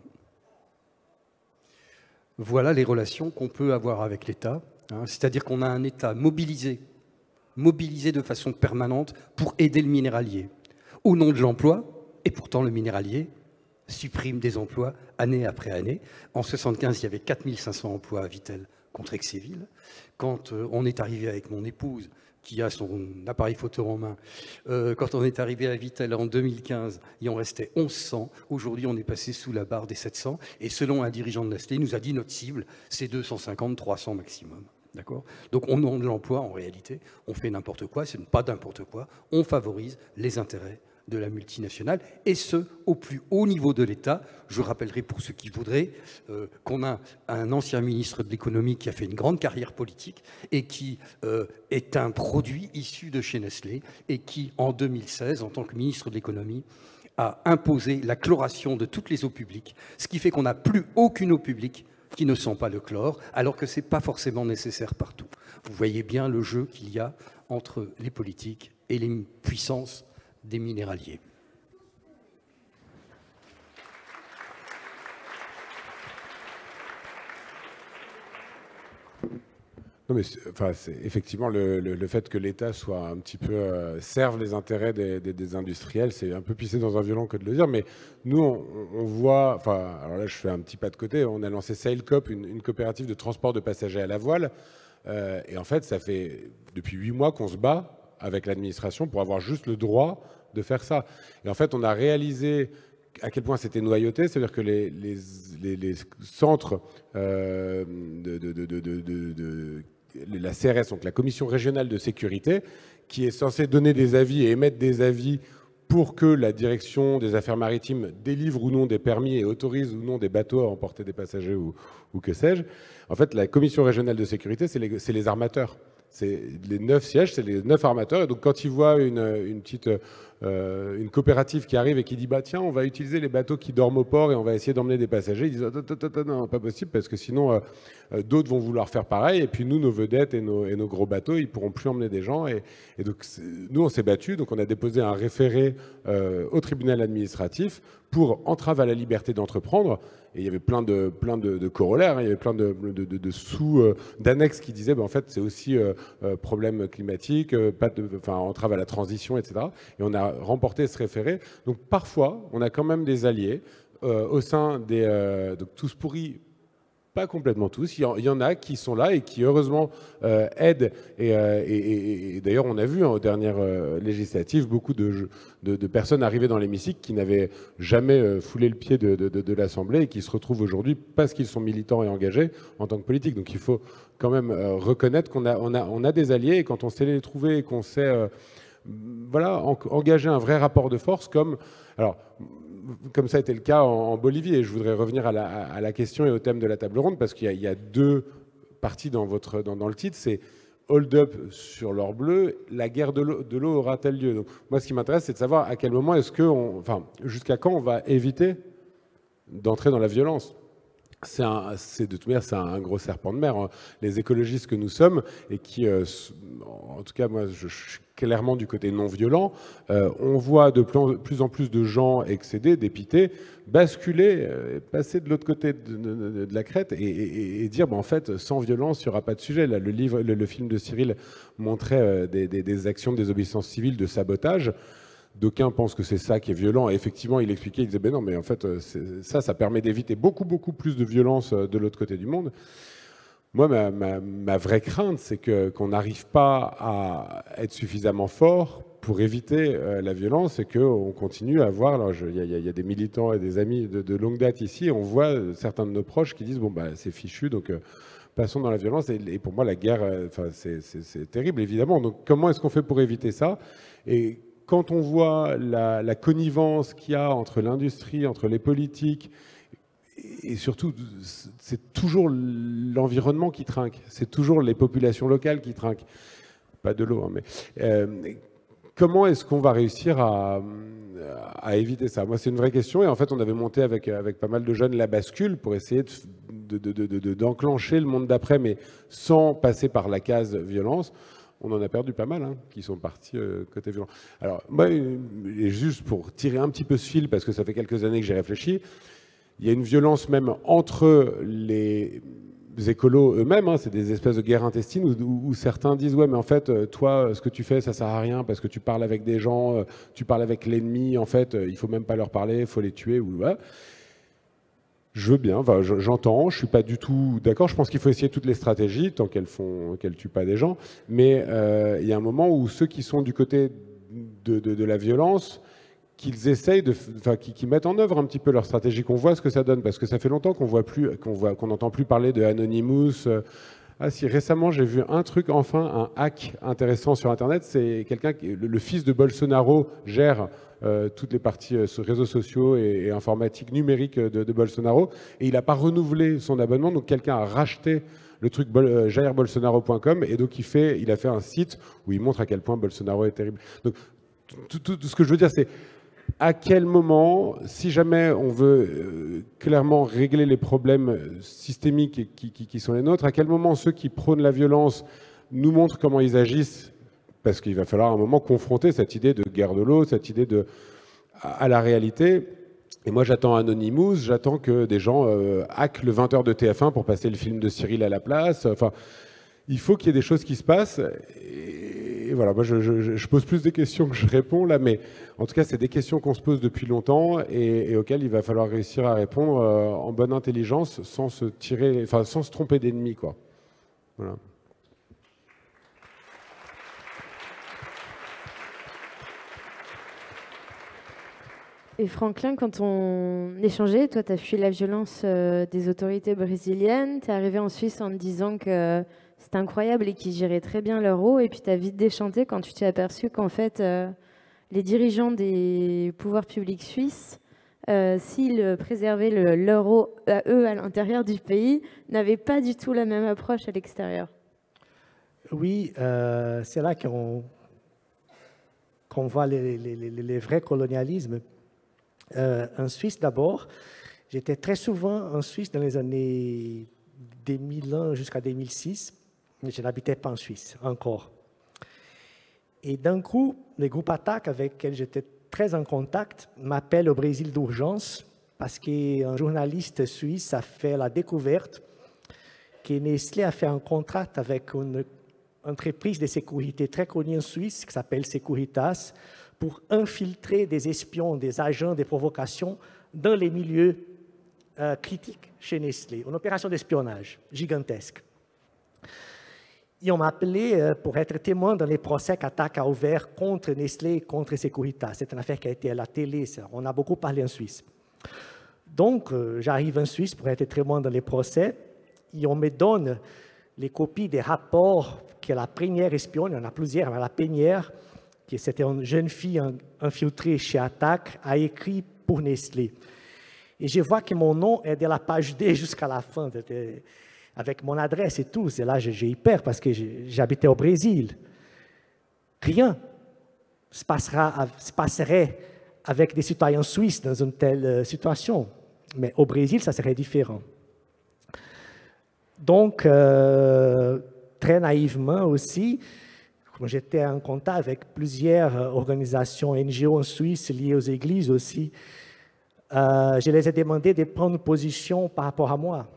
Voilà les relations qu'on peut avoir avec l'État, hein, c'est-à-dire qu'on a un État mobilisé de façon permanente pour aider le minéralier, au nom de l'emploi, et pourtant le minéralier supprime des emplois année après année. En 1975, il y avait 4500 emplois à Vittel contre Exéville. Quand on est arrivé avec mon épouse, qui a son appareil photo en main, quand on est arrivé à Vittel en 2015, il en restait 1100. Aujourd'hui, on est passé sous la barre des 700. Et selon un dirigeant de Nestlé, il nous a dit notre cible, c'est 250, 300 maximum. D'accord ? Donc, on a de l'emploi, en réalité, on fait n'importe quoi, ce n'est pas n'importe quoi. On favorise les intérêts de la multinationale, et ce, au plus haut niveau de l'État. Je rappellerai pour ceux qui voudraient qu'on a un ancien ministre de l'économie qui a fait une grande carrière politique et qui est un produit issu de chez Nestlé et qui, en 2016, en tant que ministre de l'économie, a imposé la chloration de toutes les eaux publiques, ce qui fait qu'on n'a plus aucune eau publique qui ne sent pas le chlore, alors que ce n'est pas forcément nécessaire partout. Vous voyez bien le jeu qu'il y a entre les politiques et les puissances des minéraliers. Non, mais c'est effectivement le fait que l'État soit un petit peu serve les intérêts des industriels, c'est un peu pisser dans un violon que de le dire, mais nous on voit, enfin alors là je fais un petit pas de côté, on a lancé SailCop, une coopérative de transport de passagers à la voile, et en fait ça fait depuis 8 mois qu'on se bat avec l'administration pour avoir juste le droit de faire ça. Et en fait, on a réalisé à quel point c'était noyauté, c'est-à-dire que les centres la CRS, donc la Commission régionale de sécurité, qui est censée donner des avis et émettre des avis pour que la direction des affaires maritimes délivre ou non des permis et autorise ou non des bateaux à emporter des passagers ou que sais-je. En fait, la Commission régionale de sécurité, c'est les armateurs. C'est les 9 sièges, c'est les 9 armateurs. Et donc, quand ils voient une coopérative qui arrive et qui dit bah tiens, on va utiliser les bateaux qui dorment au port et on va essayer d'emmener des passagers, ils disent non, pas possible parce que sinon d'autres vont vouloir faire pareil. Et puis nous, nos vedettes et nos gros bateaux, ils pourront plus emmener des gens. Et donc nous, on s'est battus. Donc on a déposé un référé au tribunal administratif pour entrave à la liberté d'entreprendre. Et il y avait plein de corollaires, hein. Il y avait plein de d'annexes qui disaient, en fait, c'est aussi problème climatique, entrave à la transition, etc. Et on a remporté ce référé. Donc parfois, on a quand même des alliés au sein des tous pourris. Pas complètement tous, il y en a qui sont là et qui heureusement aident. Et d'ailleurs, on a vu aux dernières législatives beaucoup de personnes arrivées dans l'hémicycle qui n'avaient jamais foulé le pied de l'Assemblée et qui se retrouvent aujourd'hui parce qu'ils sont militants et engagés en tant que politiques. Donc il faut quand même reconnaître qu'on a des alliés, et quand on sait les trouver et qu'on sait engager un vrai rapport de force comme ça a été le cas en Bolivie. Et je voudrais revenir à la question et au thème de la table ronde, parce qu'il y a deux parties dans le titre. C'est hold up sur l'or bleu, la guerre de l'eau aura-t-elle lieu? Donc, moi, ce qui m'intéresse, c'est de savoir à quel moment jusqu'à quand on va éviter d'entrer dans la violence. De toute manière, c'est un gros serpent de mer, hein. Les écologistes que nous sommes, et qui, en tout cas, moi, je suis clairement du côté non violent, on voit de plus en plus de gens excédés, dépités, basculer, passer de l'autre côté de la crête et dire, en fait, sans violence, il n'y aura pas de sujet. Là, le film de Cyril montrait des actions de désobéissance civile, de sabotage. D'aucuns pensent que c'est ça qui est violent. Et effectivement, il expliquait, il disait, non, mais en fait, ça permet d'éviter beaucoup plus de violence de l'autre côté du monde. Moi, ma vraie crainte, c'est qu'on n'arrive pas à être suffisamment fort pour éviter la violence et qu'on continue à voir. Alors, il y a des militants et des amis de longue date ici, et on voit certains de nos proches qui disent bon, bah, c'est fichu, donc passons dans la violence. Et pour moi, la guerre, c'est terrible, évidemment. Donc, comment est-ce qu'on fait pour éviter ça? Et quand on voit la connivence qu'il y a entre l'industrie, entre les politiques, et surtout, c'est toujours l'environnement qui trinque, c'est toujours les populations locales qui trinquent. Pas de l'eau, hein, mais comment est-ce qu'on va réussir à éviter ça? Moi, c'est une vraie question. Et en fait, on avait monté avec pas mal de jeunes la bascule pour essayer d'enclencher le monde d'après, mais sans passer par la case violence. On en a perdu pas mal, hein, qui sont partis côté violent. Alors, moi, et juste pour tirer un petit peu ce fil, parce que ça fait quelques années que j'ai réfléchi, il y a une violence même entre les écolos eux-mêmes, hein, c'est des espèces de guerres intestines où certains disent « Ouais, mais en fait, toi, ce que tu fais, ça sert à rien parce que tu parles avec des gens, tu parles avec l'ennemi, en fait, il faut même pas leur parler, il faut les tuer. » ou voilà. Je veux bien, enfin, j'entends, je suis pas du tout d'accord. Je pense qu'il faut essayer toutes les stratégies tant qu'elles tuent pas des gens. Mais il y a un moment où ceux qui sont du côté de la violence, qu'ils essayent qu'ils mettent en œuvre un petit peu leur stratégie, qu'on voit ce que ça donne, parce que ça fait longtemps qu'on n'entend plus parler de Anonymous. Ah si, récemment j'ai vu un truc, enfin un hack intéressant sur Internet. C'est quelqu'un le fils de Bolsonaro gère toutes les parties réseaux sociaux et informatique numérique de Bolsonaro, et il n'a pas renouvelé son abonnement, donc quelqu'un a racheté le truc jairbolsonaro.com, et donc il a fait un site où il montre à quel point Bolsonaro est terrible. Donc tout ce que je veux dire, c'est à quel moment, si jamais on veut clairement régler les problèmes systémiques qui sont les nôtres, à quel moment ceux qui prônent la violence nous montrent comment ils agissent, parce qu'il va falloir à un moment confronter cette idée de guerre de l'eau, cette idée à la réalité. Et moi j'attends Anonymous, j'attends que des gens hackent le 20h de TF1 pour passer le film de Cyril à la place. Enfin, il faut qu'il y ait des choses qui se passent. Et voilà, moi je pose plus des questions que je réponds là, mais en tout cas c'est des questions qu'on se pose depuis longtemps et auxquelles il va falloir réussir à répondre en bonne intelligence, sans se tromper d'ennemi, quoi. Voilà. Et Franklin, quand on échangeait, toi tu as fui la violence des autorités brésiliennes, tu es arrivé en Suisse en te disant que c'était incroyable et qu'ils géraient très bien leur eau, et puis tu as vite déchanté quand tu t'es aperçu qu'en fait, les dirigeants des pouvoirs publics suisses, s'ils préservaient leur eau à eux à l'intérieur du pays, n'avaient pas du tout la même approche à l'extérieur. Oui, c'est là qu'on voit les vrais colonialismes. En Suisse d'abord, j'étais très souvent en Suisse dans les années 2001 jusqu'à 2006, mais je n'habitais pas en Suisse encore. Et d'un coup, les groupes attaques avec lesquels j'étais très en contact m'appellent au Brésil d'urgence parce qu'un journaliste suisse a fait la découverte que Nestlé a fait un contrat avec une entreprise de sécurité très connue en Suisse qui s'appelle Securitas pour infiltrer des espions, des agents de provocation dans les milieux critiques chez Nestlé. Une opération d'espionnage gigantesque. Et on m'a appelé pour être témoin dans les procès qu'Attaque a ouverts contre Nestlé et contre Securitas. C'est une affaire qui a été à la télé, ça. On a beaucoup parlé en Suisse. Donc, j'arrive en Suisse pour être témoin dans les procès et on me donne les copies des rapports que la première espionne, il y en a plusieurs, mais la première, qui c'était une jeune fille infiltrée chez Attaque, a écrit pour Nestlé. Et je vois que mon nom est de la page D jusqu'à la fin, avec mon adresse et tout. C'est là que j'ai eu peur parce que j'habitais au Brésil. Rien se passerait avec des citoyens suisses dans une telle situation. Mais au Brésil, ça serait différent. Donc, très naïvement aussi, j'étais en contact avec plusieurs organisations NGO en Suisse liées aux églises aussi. Je les ai demandé de prendre une position par rapport à moi,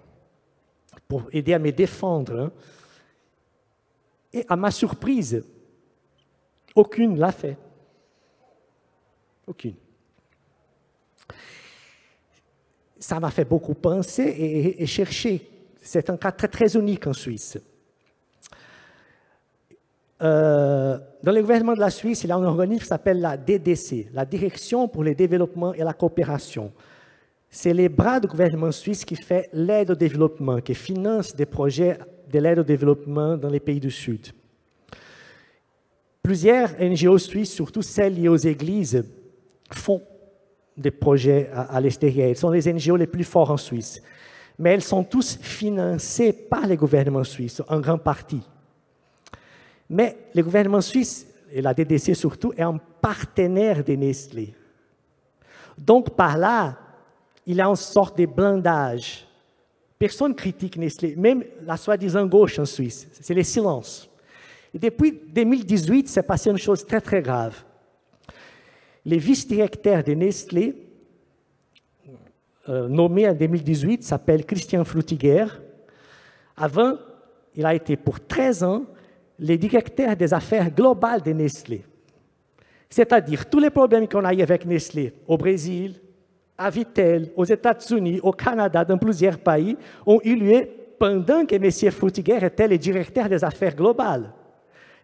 pour aider à me défendre. Et à ma surprise, aucune l'a fait. Aucune. Ça m'a fait beaucoup penser et chercher C'est un cas très, très unique en Suisse. Dans le gouvernement de la Suisse, il y a un organisme qui s'appelle la DDC, la Direction pour le développement et la coopération. C'est les bras du gouvernement suisse qui fait l'aide au développement, qui finance des projets de l'aide au développement dans les pays du Sud. Plusieurs NGO suisses, surtout celles liées aux églises, font des projets à l'extérieur. Elles sont les NGO les plus forts en Suisse. Mais elles sont tous financées par les gouvernements suisses, en grande partie. Mais le gouvernement suisse, et la DDC surtout, est un partenaire de Nestlé. Donc, par là, il y a une sorte de blindage. Personne critique Nestlé, même la soi-disant gauche en Suisse. C'est le silence. Et depuis 2018, s'est passé une chose très, très grave. Le vice-directeur de Nestlé, nommé en 2018, s'appelle Christian Frutiger. Avant, il a été pour 13 ans le directeur des affaires globales de Nestlé. C'est-à-dire, tous les problèmes qu'on a eu avec Nestlé au Brésil, à Vittel, aux États-Unis, au Canada, dans plusieurs pays, ont eu lieu pendant que M. Frutiger était le directeur des affaires globales.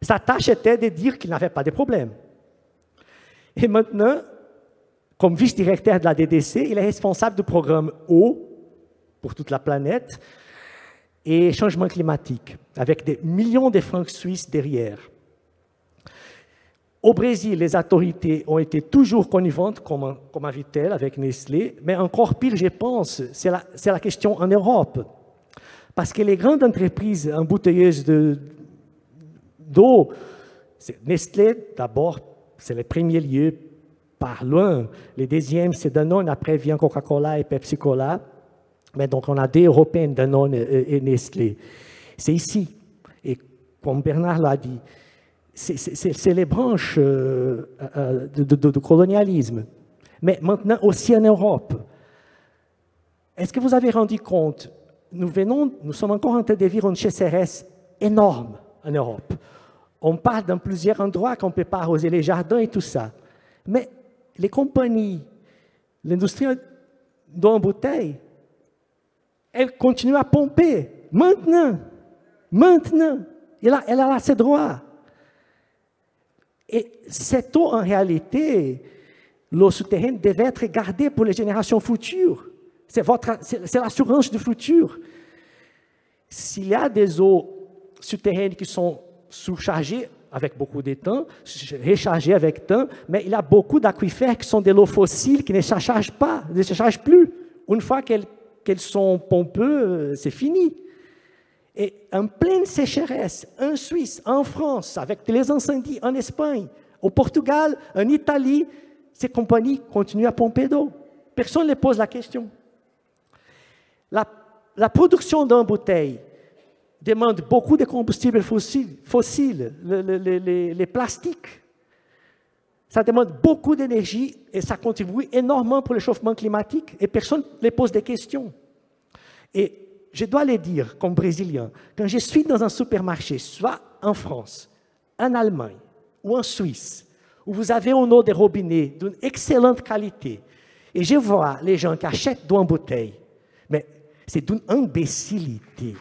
Sa tâche était de dire qu'il n'avait pas de problème. Et maintenant, comme vice-directeur de la DDC, il est responsable du programme eau pour toute la planète et changement climatique, avec des millions de francs suisses derrière. Au Brésil, les autorités ont été toujours connivantes, comme à Vittel, avec Nestlé, mais encore pire, je pense, c'est la question en Europe. Parce que les grandes entreprises embouteilleuses d'eau, Nestlé, d'abord, c'est le premier lieu par loin. Le deuxième, c'est Danone, après vient Coca-Cola et Pepsi-Cola. Mais donc, on a deux Européennes, Danone et Nestlé. C'est ici. Et comme Bernard l'a dit, c'est les branches de colonialisme. Mais maintenant aussi en Europe. Est-ce que vous avez rendu compte, nous sommes encore en train de vivre une sécheresse énorme en Europe. On parle dans plusieurs endroits qu'on ne peut pas arroser les jardins et tout ça. Mais les compagnies, l'industrie d'eau en bouteille, elle continue à pomper. Maintenant. Elle a ses droits. Et cette eau, en réalité, l'eau souterraine devait être gardée pour les générations futures. C'est l'assurance du futur. S'il y a des eaux souterraines qui sont surchargées avec beaucoup de temps, rechargées avec temps, mais il y a beaucoup d'aquifères qui sont de l'eau fossile qui ne se chargent pas, ne se chargent plus. Une fois qu'elles sont pompeuses, c'est fini. Et en pleine sécheresse, en Suisse, en France, avec les incendies, en Espagne, au Portugal, en Italie, ces compagnies continuent à pomper d'eau. Personne ne les pose la question. La production d'une bouteille demande beaucoup de combustibles fossiles, les plastiques. Ça demande beaucoup d'énergie et ça contribue énormément pour le réchauffement climatique et personne ne les pose des questions. Et je dois le dire, comme Brésilien, quand je suis dans un supermarché, soit en France, en Allemagne ou en Suisse, où vous avez une eau de robinet d'une excellente qualité, et je vois les gens qui achètent d'eau en bouteille, mais c'est d'une imbécilité.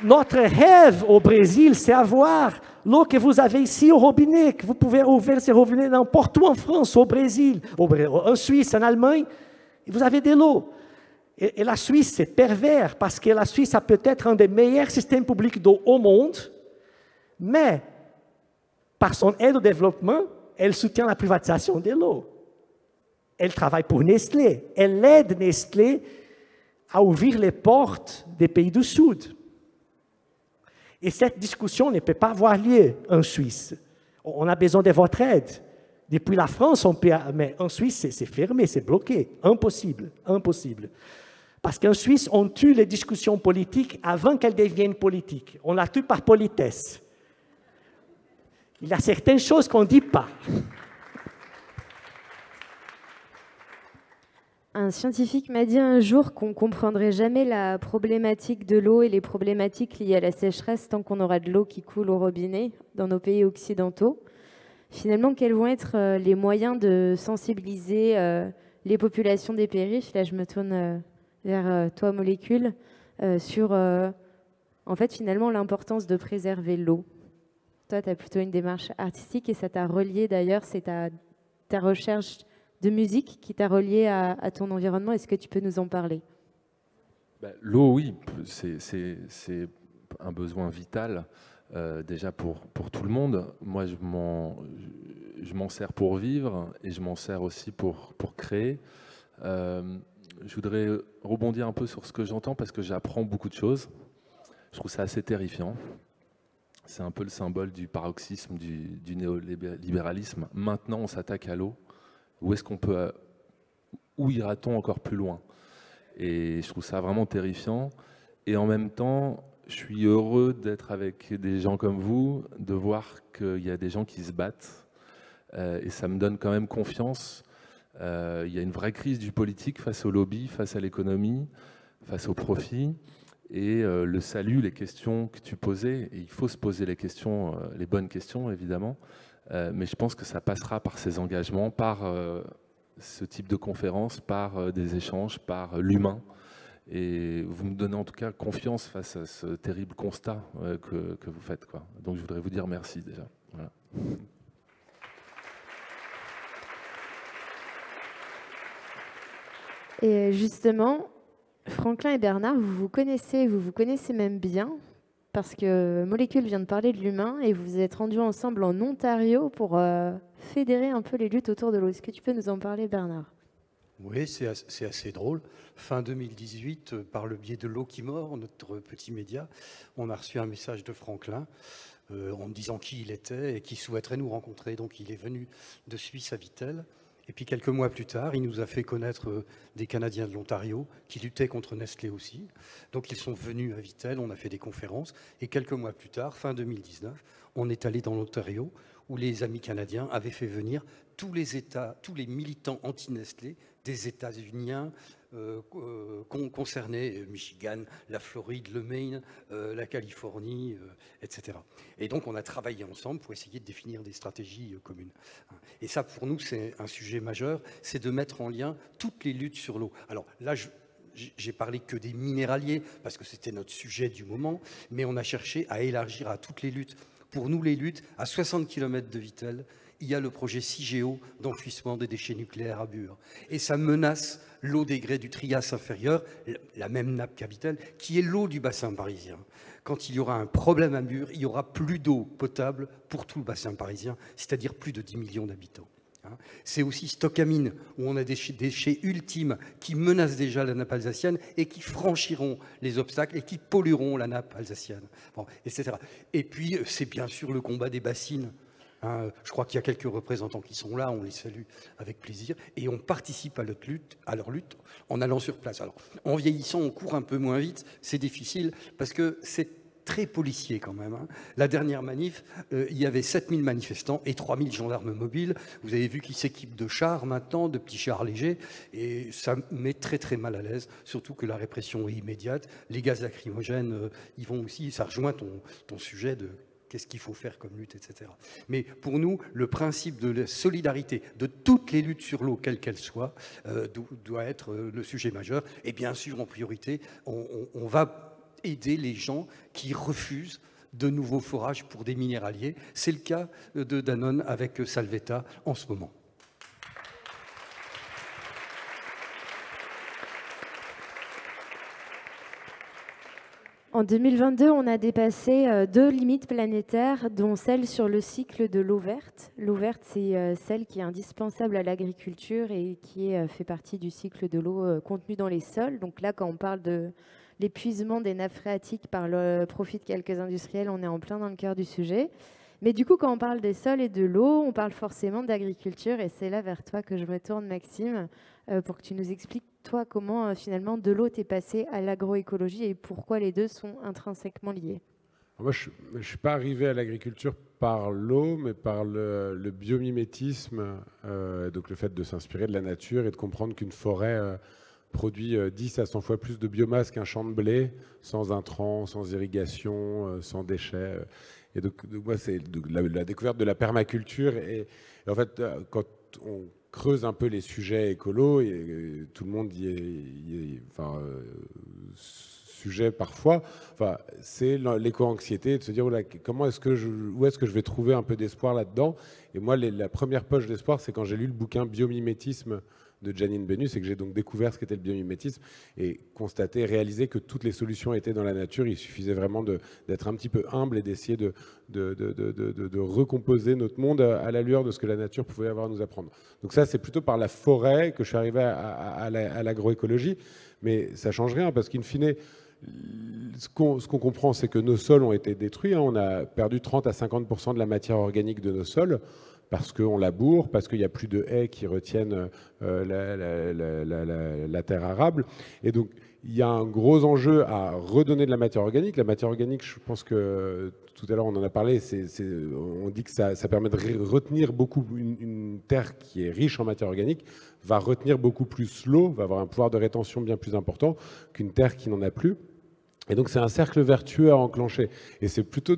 Notre rêve au Brésil, c'est avoir l'eau que vous avez ici au robinet, que vous pouvez ouvrir ces robinets n'importe où en France, au Brésil, en Suisse, en Allemagne, et vous avez de l'eau. Et la Suisse, c'est pervers, parce que la Suisse a peut-être un des meilleurs systèmes publics d'eau au monde, mais par son aide au développement, elle soutient la privatisation de l'eau. Elle travaille pour Nestlé. Elle aide Nestlé à ouvrir les portes des pays du Sud. Et cette discussion ne peut pas avoir lieu en Suisse. On a besoin de votre aide. Depuis la France, on peut, mais en Suisse, c'est fermé, c'est bloqué. Impossible, impossible. Parce qu'en Suisse, on tue les discussions politiques avant qu'elles deviennent politiques. On la tue par politesse. Il y a certaines choses qu'on ne dit pas. Un scientifique m'a dit un jour qu'on ne comprendrait jamais la problématique de l'eau et les problématiques liées à la sécheresse tant qu'on aura de l'eau qui coule au robinet dans nos pays occidentaux. Finalement, quels vont être les moyens de sensibiliser les populations des pays riches? Là, je me tourne vers toi, Molécule, sur en fait, finalement, l'importance de préserver l'eau. Toi, tu as plutôt une démarche artistique et ça t'a relié d'ailleurs, c'est ta recherche de musique qui t'a relié à ton environnement. Est-ce que tu peux nous en parler? L'eau, oui, c'est un besoin vital déjà pour tout le monde. Moi, je m'en sers pour vivre et je m'en sers aussi pour créer. Je voudrais rebondir un peu sur ce que j'entends parce que j'apprends beaucoup de choses. Je trouve ça assez terrifiant. C'est un peu le symbole du paroxysme du néolibéralisme. Maintenant, on s'attaque à l'eau. Où ira-t-on encore plus loin? Et je trouve ça vraiment terrifiant. Et en même temps, je suis heureux d'être avec des gens comme vous, de voir qu'il y a des gens qui se battent. Et ça me donne quand même confiance. Il y a une vraie crise du politique face au lobby, face à l'économie, face au profit. Et le salut, les questions que tu posais, et il faut se poser les questions, les bonnes questions évidemment, mais je pense que ça passera par ces engagements, par ce type de conférence, par des échanges, par l'humain. Et vous me donnez en tout cas confiance face à ce terrible constat que vous faites, quoi. Donc je voudrais vous dire merci déjà. Voilà. Et justement, Franklin et Bernard, vous vous connaissez même bien, parce que Molécule vient de parler de l'humain et vous vous êtes rendus ensemble en Ontario pour fédérer un peu les luttes autour de l'eau. Est-ce que tu peux nous en parler, Bernard? Oui, c'est assez drôle. Fin 2018, par le biais de L'eau qui mord, notre petit média, on a reçu un message de Franklin en me disant qui il était et qui souhaiterait nous rencontrer. Donc il est venu de Suisse à Vittel. Et puis quelques mois plus tard, il nous a fait connaître des Canadiens de l'Ontario qui luttaient contre Nestlé aussi. Donc ils sont venus à Vittel, on a fait des conférences. Et quelques mois plus tard, fin 2019, on est allé dans l'Ontario où les amis canadiens avaient fait venir tous les militants anti-Nestlé des États-Unis concernés, Michigan, la Floride, le Maine, la Californie, etc. Et donc on a travaillé ensemble pour essayer de définir des stratégies communes. Et ça, pour nous, c'est un sujet majeur, c'est de mettre en lien toutes les luttes sur l'eau. Alors là, j'ai parlé que des minéraliers, parce que c'était notre sujet du moment, mais on a cherché à élargir à toutes les luttes. Pour nous, les luttes, à 60 km de Vittel, il y a le projet CIGEO d'enfouissement des déchets nucléaires à Bure. Et ça menace l'eau des grès du Trias inférieur, la même nappe qu'à Vittel, qui est l'eau du bassin parisien. Quand il y aura un problème à Bure, il n'y aura plus d'eau potable pour tout le bassin parisien, c'est-à-dire plus de 10 millions d'habitants. C'est aussi Stockamine, où on a des déchets ultimes qui menacent déjà la nappe alsacienne et qui franchiront les obstacles et qui pollueront la nappe alsacienne, bon, etc. Et puis, c'est bien sûr le combat des bassines. Je crois qu'il y a quelques représentants qui sont là, on les salue avec plaisir, et on participe à leur lutte en allant sur place. Alors, en vieillissant, on court un peu moins vite, c'est difficile, parce que c'est très policier quand même. La dernière manif, il y avait 7000 manifestants et 3000 gendarmes mobiles. Vous avez vu qu'ils s'équipent de chars maintenant, de petits chars légers, et ça met très très mal à l'aise, surtout que la répression est immédiate. Les gaz lacrymogènes, ils vont aussi, ça rejoint ton sujet de qu'est-ce qu'il faut faire comme lutte, etc. Mais pour nous, le principe de la solidarité de toutes les luttes sur l'eau, quelles qu'elles soient, doit être le sujet majeur. Et bien sûr, en priorité, on va aider les gens qui refusent de nouveaux forages pour des minéraliers. C'est le cas de Danone avec Salvetta en ce moment. En 2022, on a dépassé 2 limites planétaires, dont celle sur le cycle de l'eau verte. L'eau verte, c'est celle qui est indispensable à l'agriculture et qui fait partie du cycle de l'eau contenu dans les sols. Donc là, quand on parle de l'épuisement des nappes phréatiques par le profit de quelques industriels, on est en plein dans le cœur du sujet. Mais du coup, quand on parle des sols et de l'eau, on parle forcément d'agriculture. Et c'est là vers toi que je me tourne, Maxime, pour que tu nous expliques, toi, comment finalement de l'eau t'es passé à l'agroécologie et pourquoi les deux sont intrinsèquement liés. Moi, je ne suis pas arrivé à l'agriculture par l'eau, mais par le biomimétisme, donc le fait de s'inspirer de la nature et de comprendre qu'une forêt produit 10 à 100 fois plus de biomasse qu'un champ de blé, sans intrants, sans irrigation, sans déchets. Et donc moi, c'est la découverte de la permaculture. Et en fait, quand on creuse un peu les sujets écolos, et tout le monde sujet parfois, c'est l'éco-anxiété, de se dire où est-ce que je vais trouver un peu d'espoir là-dedans. Et moi, la première poche d'espoir, c'est quand j'ai lu le bouquin Biomimétisme de Janine Benyus, et que j'ai donc découvert ce qu'était le biomimétisme et constaté, réalisé que toutes les solutions étaient dans la nature. Il suffisait vraiment d'être un petit peu humble et d'essayer de recomposer notre monde à la lueur de ce que la nature pouvait avoir à nous apprendre. Donc ça, c'est plutôt par la forêt que je suis arrivé à l'agroécologie, mais ça change rien, parce qu'in fine, ce qu'on comprend, c'est que nos sols ont été détruits. On a perdu 30 à 50% de la matière organique de nos sols, parce qu'on laboure, parce qu'il n'y a plus de haies qui retiennent la terre arable. Et donc, il y a un gros enjeu à redonner de la matière organique. La matière organique, je pense que tout à l'heure on en a parlé, on dit que ça permet de retenir beaucoup, une terre qui est riche en matière organique va retenir beaucoup plus l'eau, va avoir un pouvoir de rétention bien plus important qu'une terre qui n'en a plus. Et donc c'est un cercle vertueux à enclencher. Et c'est plutôt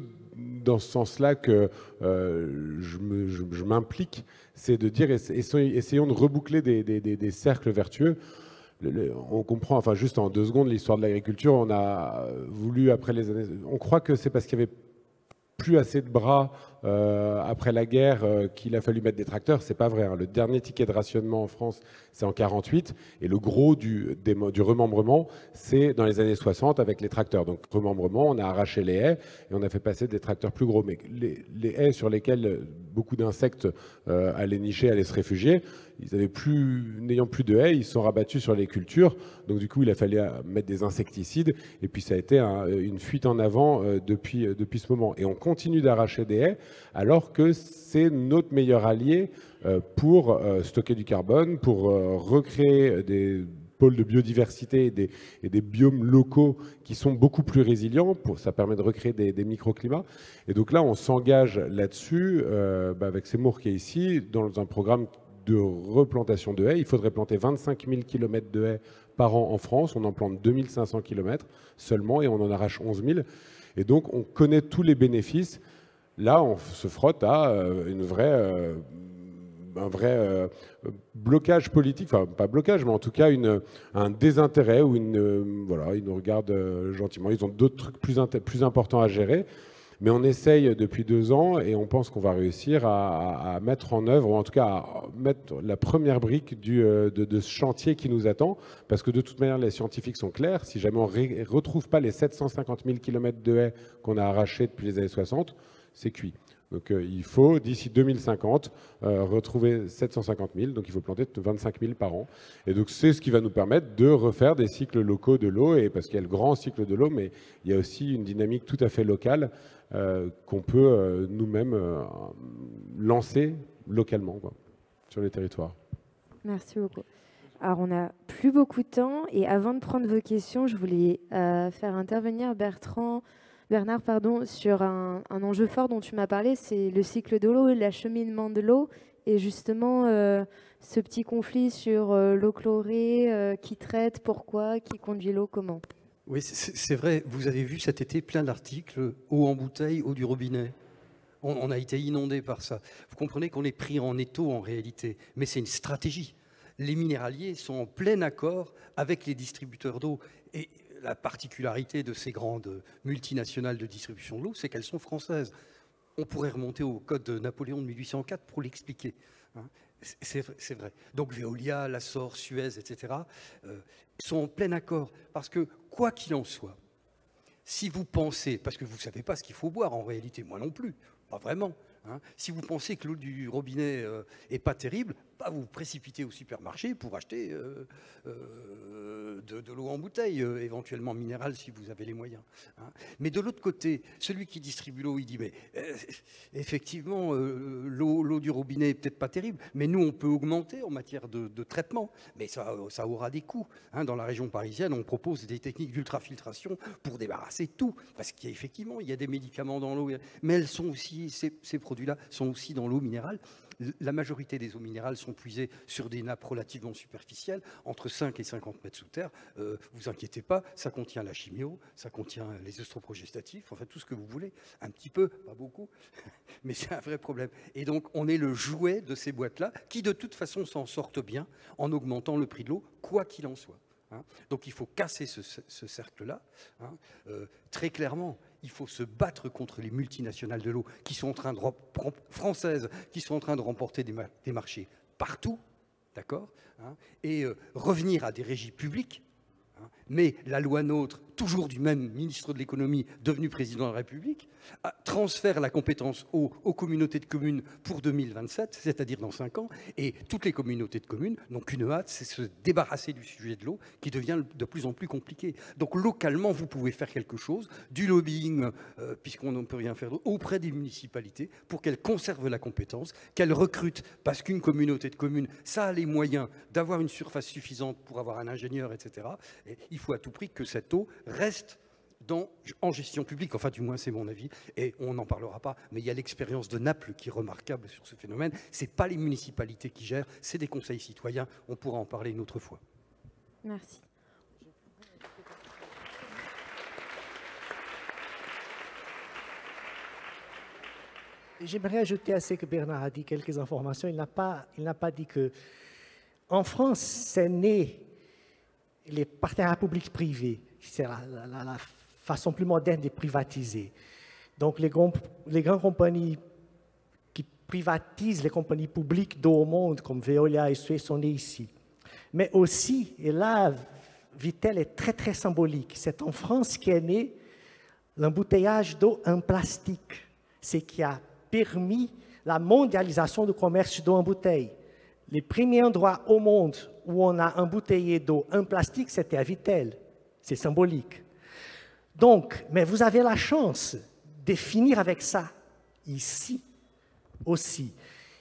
dans ce sens-là que je m'implique, c'est de dire essayons de reboucler des cercles vertueux. On comprend, enfin juste en 2 secondes, l'histoire de l'agriculture. On a voulu, après les années, on croit que c'est parce qu'il y avait plus assez de bras après la guerre qu'il a fallu mettre des tracteurs. C'est pas vrai, hein. Le dernier ticket de rationnement en France, c'est en 48, et le gros du remembrement, c'est dans les années 60 avec les tracteurs. Donc remembrement, on a arraché les haies et on a fait passer des tracteurs plus gros. Mais les haies sur lesquelles beaucoup d'insectes allaient nicher, allaient se réfugier, n'ayant plus de haies, ils se sont rabattus sur les cultures. Donc du coup, il a fallu mettre des insecticides, et puis ça a été une fuite en avant depuis ce moment. Et on continue d'arracher des haies, alors que c'est notre meilleur allié pour stocker du carbone, pour recréer des pôles de biodiversité et des biomes locaux qui sont beaucoup plus résilients. Ça permet de recréer des microclimats. Et donc là, on s'engage là-dessus, avec Seymour qui est ici, dans un programme de replantation de haies. Il faudrait planter 25 000 km de haies par an en France. On en plante 2500 km seulement, et on en arrache 11 000. Et donc, on connaît tous les bénéfices. Là, on se frotte à un vrai blocage politique, enfin pas blocage, mais en tout cas un désintérêt, où ils nous regardent gentiment. Ils ont d'autres trucs plus importants à gérer. Mais on essaye depuis 2 ans, et on pense qu'on va réussir à mettre en œuvre, ou en tout cas à mettre la première brique de ce chantier qui nous attend. Parce que de toute manière, les scientifiques sont clairs. Si jamais on ne retrouve pas les 750 000 km de haies qu'on a arrachés depuis les années 60, c'est cuit. Donc il faut, d'ici 2050, retrouver 750 000. Donc il faut planter 25 000 par an. Et donc c'est ce qui va nous permettre de refaire des cycles locaux de l'eau. Et parce qu'il y a le grand cycle de l'eau, mais il y a aussi une dynamique tout à fait locale qu'on peut nous-mêmes lancer localement, quoi, sur les territoires. Merci beaucoup. Alors, on n'a plus beaucoup de temps, et avant de prendre vos questions, je voulais faire intervenir Bernard, sur un enjeu fort dont tu m'as parlé, c'est le cycle de l'eau et l'acheminement de l'eau, et justement ce petit conflit sur l'eau chlorée, qui traite, pourquoi, qui conduit l'eau, comment. Oui, c'est vrai, vous avez vu cet été plein d'articles, eau en bouteille, eau du robinet. On a été inondé par ça. Vous comprenez qu'on est pris en étau en réalité, mais c'est une stratégie. Les minéraliers sont en plein accord avec les distributeurs d'eau. Et la particularité de ces grandes multinationales de distribution de l'eau, c'est qu'elles sont françaises. On pourrait remonter au code de Napoléon de 1804 pour l'expliquer. C'est vrai. Donc Veolia, Lassor, Suez, etc. Sont en plein accord. Parce que, quoi qu'il en soit, si vous pensez, parce que vous ne savez pas ce qu'il faut boire en réalité, moi non plus, pas vraiment, si vous pensez que l'eau du robinet n'est pas terrible, vous vous précipitez au supermarché pour acheter de l'eau en bouteille, éventuellement minérale si vous avez les moyens. Mais de l'autre côté, celui qui distribue l'eau, il dit mais effectivement, l'eau du robinet n'est peut-être pas terrible, mais nous on peut augmenter en matière de traitement, mais ça aura des coûts. Dans la région parisienne, on propose des techniques d'ultrafiltration pour débarrasser tout, parce qu'effectivement il y a des médicaments dans l'eau, mais elles sont aussi, ces produits-là sont aussi dans l'eau minérale. La majorité des eaux minérales sont puisées sur des nappes relativement superficielles, entre 5 et 50 mètres sous terre. Vous inquiétez pas, ça contient la chimio, ça contient les œstroprogestatifs, enfin tout ce que vous voulez, un petit peu, pas beaucoup, mais c'est un vrai problème. Et donc on est le jouet de ces boîtes-là, qui de toute façon s'en sortent bien en augmentant le prix de l'eau, quoi qu'il en soit. Donc il faut casser ce cercle-là. Très clairement, il faut se battre contre les multinationales de l'eau qui sont en train de françaises, qui sont en train de remporter des marchés partout, d'accord, et revenir à des régies publiques. Mais la loi NOTRe, toujours du même ministre de l'économie devenu président de la République, transfère la compétence eau aux communautés de communes pour 2027, c'est-à-dire dans 5 ans, et toutes les communautés de communes n'ont qu'une hâte, c'est se débarrasser du sujet de l'eau qui devient de plus en plus compliqué. Donc localement, vous pouvez faire quelque chose, du lobbying, puisqu'on ne peut rien faire d'autre, auprès des municipalités pour qu'elles conservent la compétence, qu'elles recrutent, parce qu'une communauté de communes, ça a les moyens d'avoir une surface suffisante pour avoir un ingénieur, etc. Et il faut à tout prix que cette eau reste en gestion publique, enfin du moins c'est mon avis, et on n'en parlera pas, mais il y a l'expérience de Naples qui est remarquable sur ce phénomène. Ce n'est pas les municipalités qui gèrent, c'est des conseils citoyens, on pourra en parler une autre fois. Merci. J'aimerais ajouter à ce que Bernard a dit quelques informations. Il n'a pas dit que en France, c'est né les partenariats publics-privés. C'est la façon plus moderne de privatiser. Donc, les grandes compagnies qui privatisent les compagnies publiques d'eau au monde, comme Veolia et Suez, sont nées ici. Mais aussi, et là, Vittel est très, très symbolique, c'est en France qu'est né l'embouteillage d'eau en plastique. C'est qui a permis la mondialisation du commerce d'eau en bouteille. Les premiers endroits au monde où on a embouteillé d'eau en plastique, c'était à Vittel. C'est symbolique. Donc, mais vous avez la chance de finir avec ça ici aussi.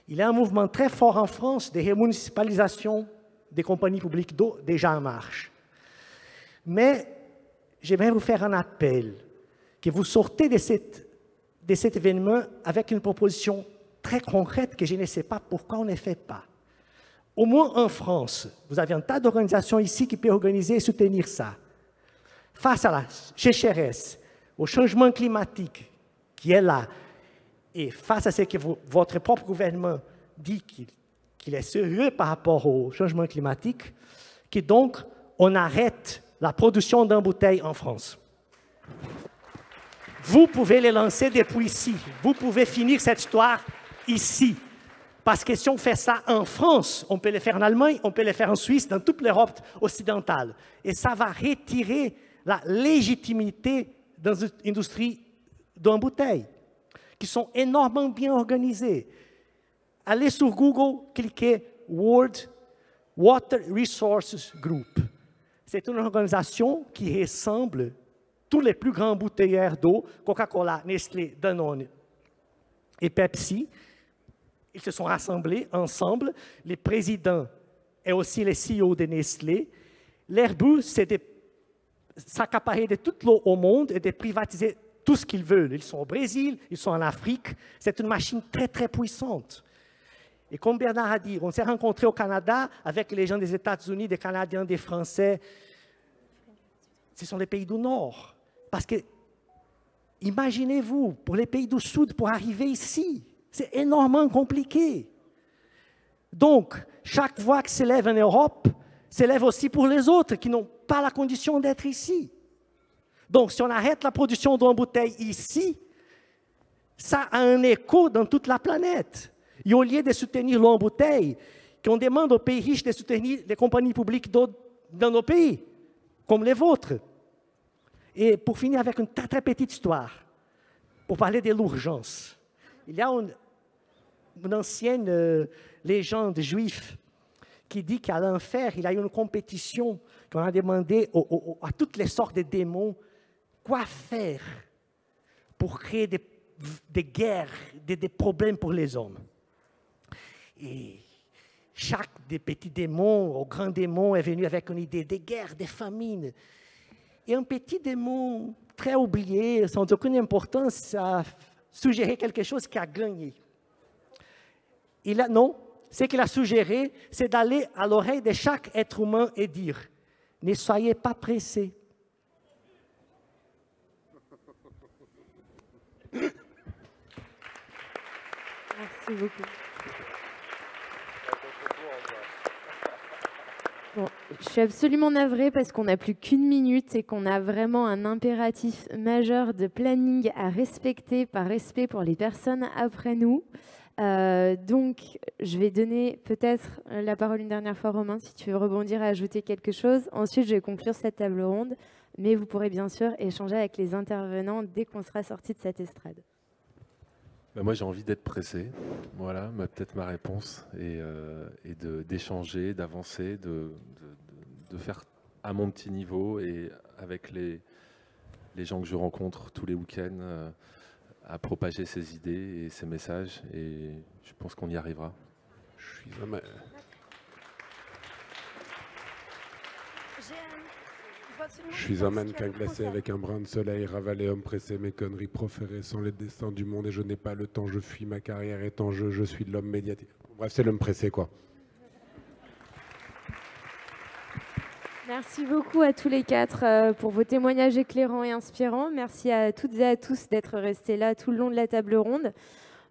Il y a un mouvement très fort en France de remunicipalisation des compagnies publiques d'eau déjà en marche. Mais j'aimerais vous faire un appel, que vous sortez de cet événement avec une proposition très concrète que je ne sais pas pourquoi on ne fait pas. Au moins en France, vous avez un tas d'organisations ici qui peuvent organiser et soutenir ça. Face à la sécheresse, au changement climatique qui est là, et face à ce que votre propre gouvernement dit qu'il est sérieux par rapport au changement climatique, que donc on arrête la production d'embouteilles en France. Vous pouvez les lancer depuis ici. Vous pouvez finir cette histoire ici. Parce que si on fait ça en France, on peut le faire en Allemagne, on peut le faire en Suisse, dans toute l'Europe occidentale. Et ça va retirer la légitimité dans une industrie d'embouteilles, qui sont énormément bien organisées. Allez sur Google, cliquez World Water Resources Group. C'est une organisation qui ressemble tous les plus grands embouteilleurs d'eau, Coca-Cola, Nestlé, Danone et Pepsi. Ils se sont rassemblés ensemble, les présidents et aussi les CEO de Nestlé. Leur but, c'est de s'accaparer de toute l'eau au monde et de privatiser tout ce qu'ils veulent. Ils sont au Brésil, ils sont en Afrique. C'est une machine très, très puissante. Et comme Bernard a dit, on s'est rencontrés au Canada avec les gens des États-Unis, des Canadiens, des Français. Ce sont les pays du Nord. Parce que, imaginez-vous, pour les pays du Sud, pour arriver ici, c'est énormément compliqué. Donc, chaque voix qui s'élève en Europe s'élève aussi pour les autres qui n'ont pas la condition d'être ici. Donc, si on arrête la production d'eau en bouteille ici, ça a un écho dans toute la planète. Et au lieu de soutenir l'eau en bouteille, qu'on demande aux pays riches de soutenir les compagnies publiques d'eau dans nos pays, comme les vôtres. Et pour finir avec une très, très petite histoire, pour parler de l'urgence. Il y a une ancienne légende juive qui dit qu'à l'enfer, il y a eu une compétition qu'on a demandé à toutes les sortes de démons quoi faire pour créer des guerres, des problèmes pour les hommes. Et chaque des petits démons aux grands démons est venu avec une idée des guerres, des famines. Et un petit démon très oublié, sans aucune importance, a suggéré quelque chose qui a gagné. Non, ce qu'il a suggéré, c'est d'aller à l'oreille de chaque être humain et dire « Ne soyez pas pressés ». Merci beaucoup. Bon, je suis absolument navrée parce qu'on n'a plus qu'une minute et qu'on a vraiment un impératif majeur de planning à respecter par respect pour les personnes après nous. Donc, je vais donner peut-être la parole une dernière fois, Romain, si tu veux rebondir et ajouter quelque chose. Ensuite, je vais conclure cette table ronde, mais vous pourrez bien sûr échanger avec les intervenants dès qu'on sera sorti de cette estrade. Moi, j'ai envie d'être pressé. Voilà, peut-être ma réponse. Et d'échanger, d'avancer, de faire à mon petit niveau et avec les gens que je rencontre tous les week-ends, à propager ces idées et ces messages. Et je pense qu'on y arrivera. Je suis un mannequin glacé avec un brin de soleil, ravalé, homme pressé, mes conneries proférées sans les destins du monde et je n'ai pas le temps, je fuis, ma carrière est en jeu, je suis de l'homme médiatique. Bref, c'est l'homme pressé, quoi. Merci beaucoup à tous les quatre pour vos témoignages éclairants et inspirants. Merci à toutes et à tous d'être restés là tout le long de la table ronde.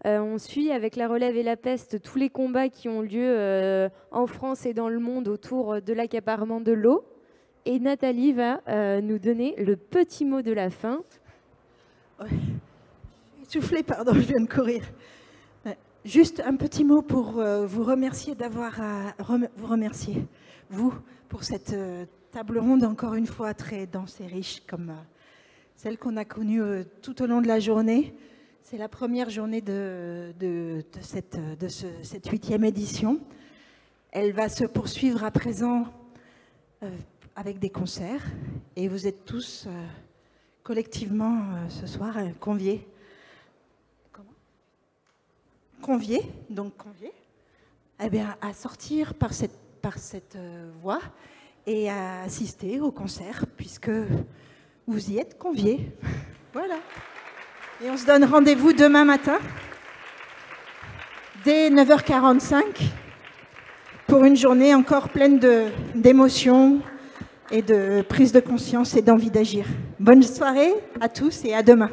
On suit avec la relève et la peste tous les combats qui ont lieu en France et dans le monde autour de l'accaparement de l'eau. Et Nathalie va nous donner le petit mot de la fin. Ouais. Essoufflée, pardon, je viens de courir. Juste un petit mot pour vous remercier vous remercier, vous, pour cette table ronde, encore une fois, très dense et riche, comme celle qu'on a connue tout au long de la journée. C'est la première journée de cette 8e édition. Elle va se poursuivre à présent avec des concerts, et vous êtes tous collectivement ce soir conviés eh bien, à sortir par cette voie et à assister au concert, puisque vous y êtes conviés. Voilà. Et on se donne rendez-vous demain matin, dès 9h45, pour une journée encore pleine d'émotions, et de prise de conscience et d'envie d'agir. Bonne soirée à tous et à demain.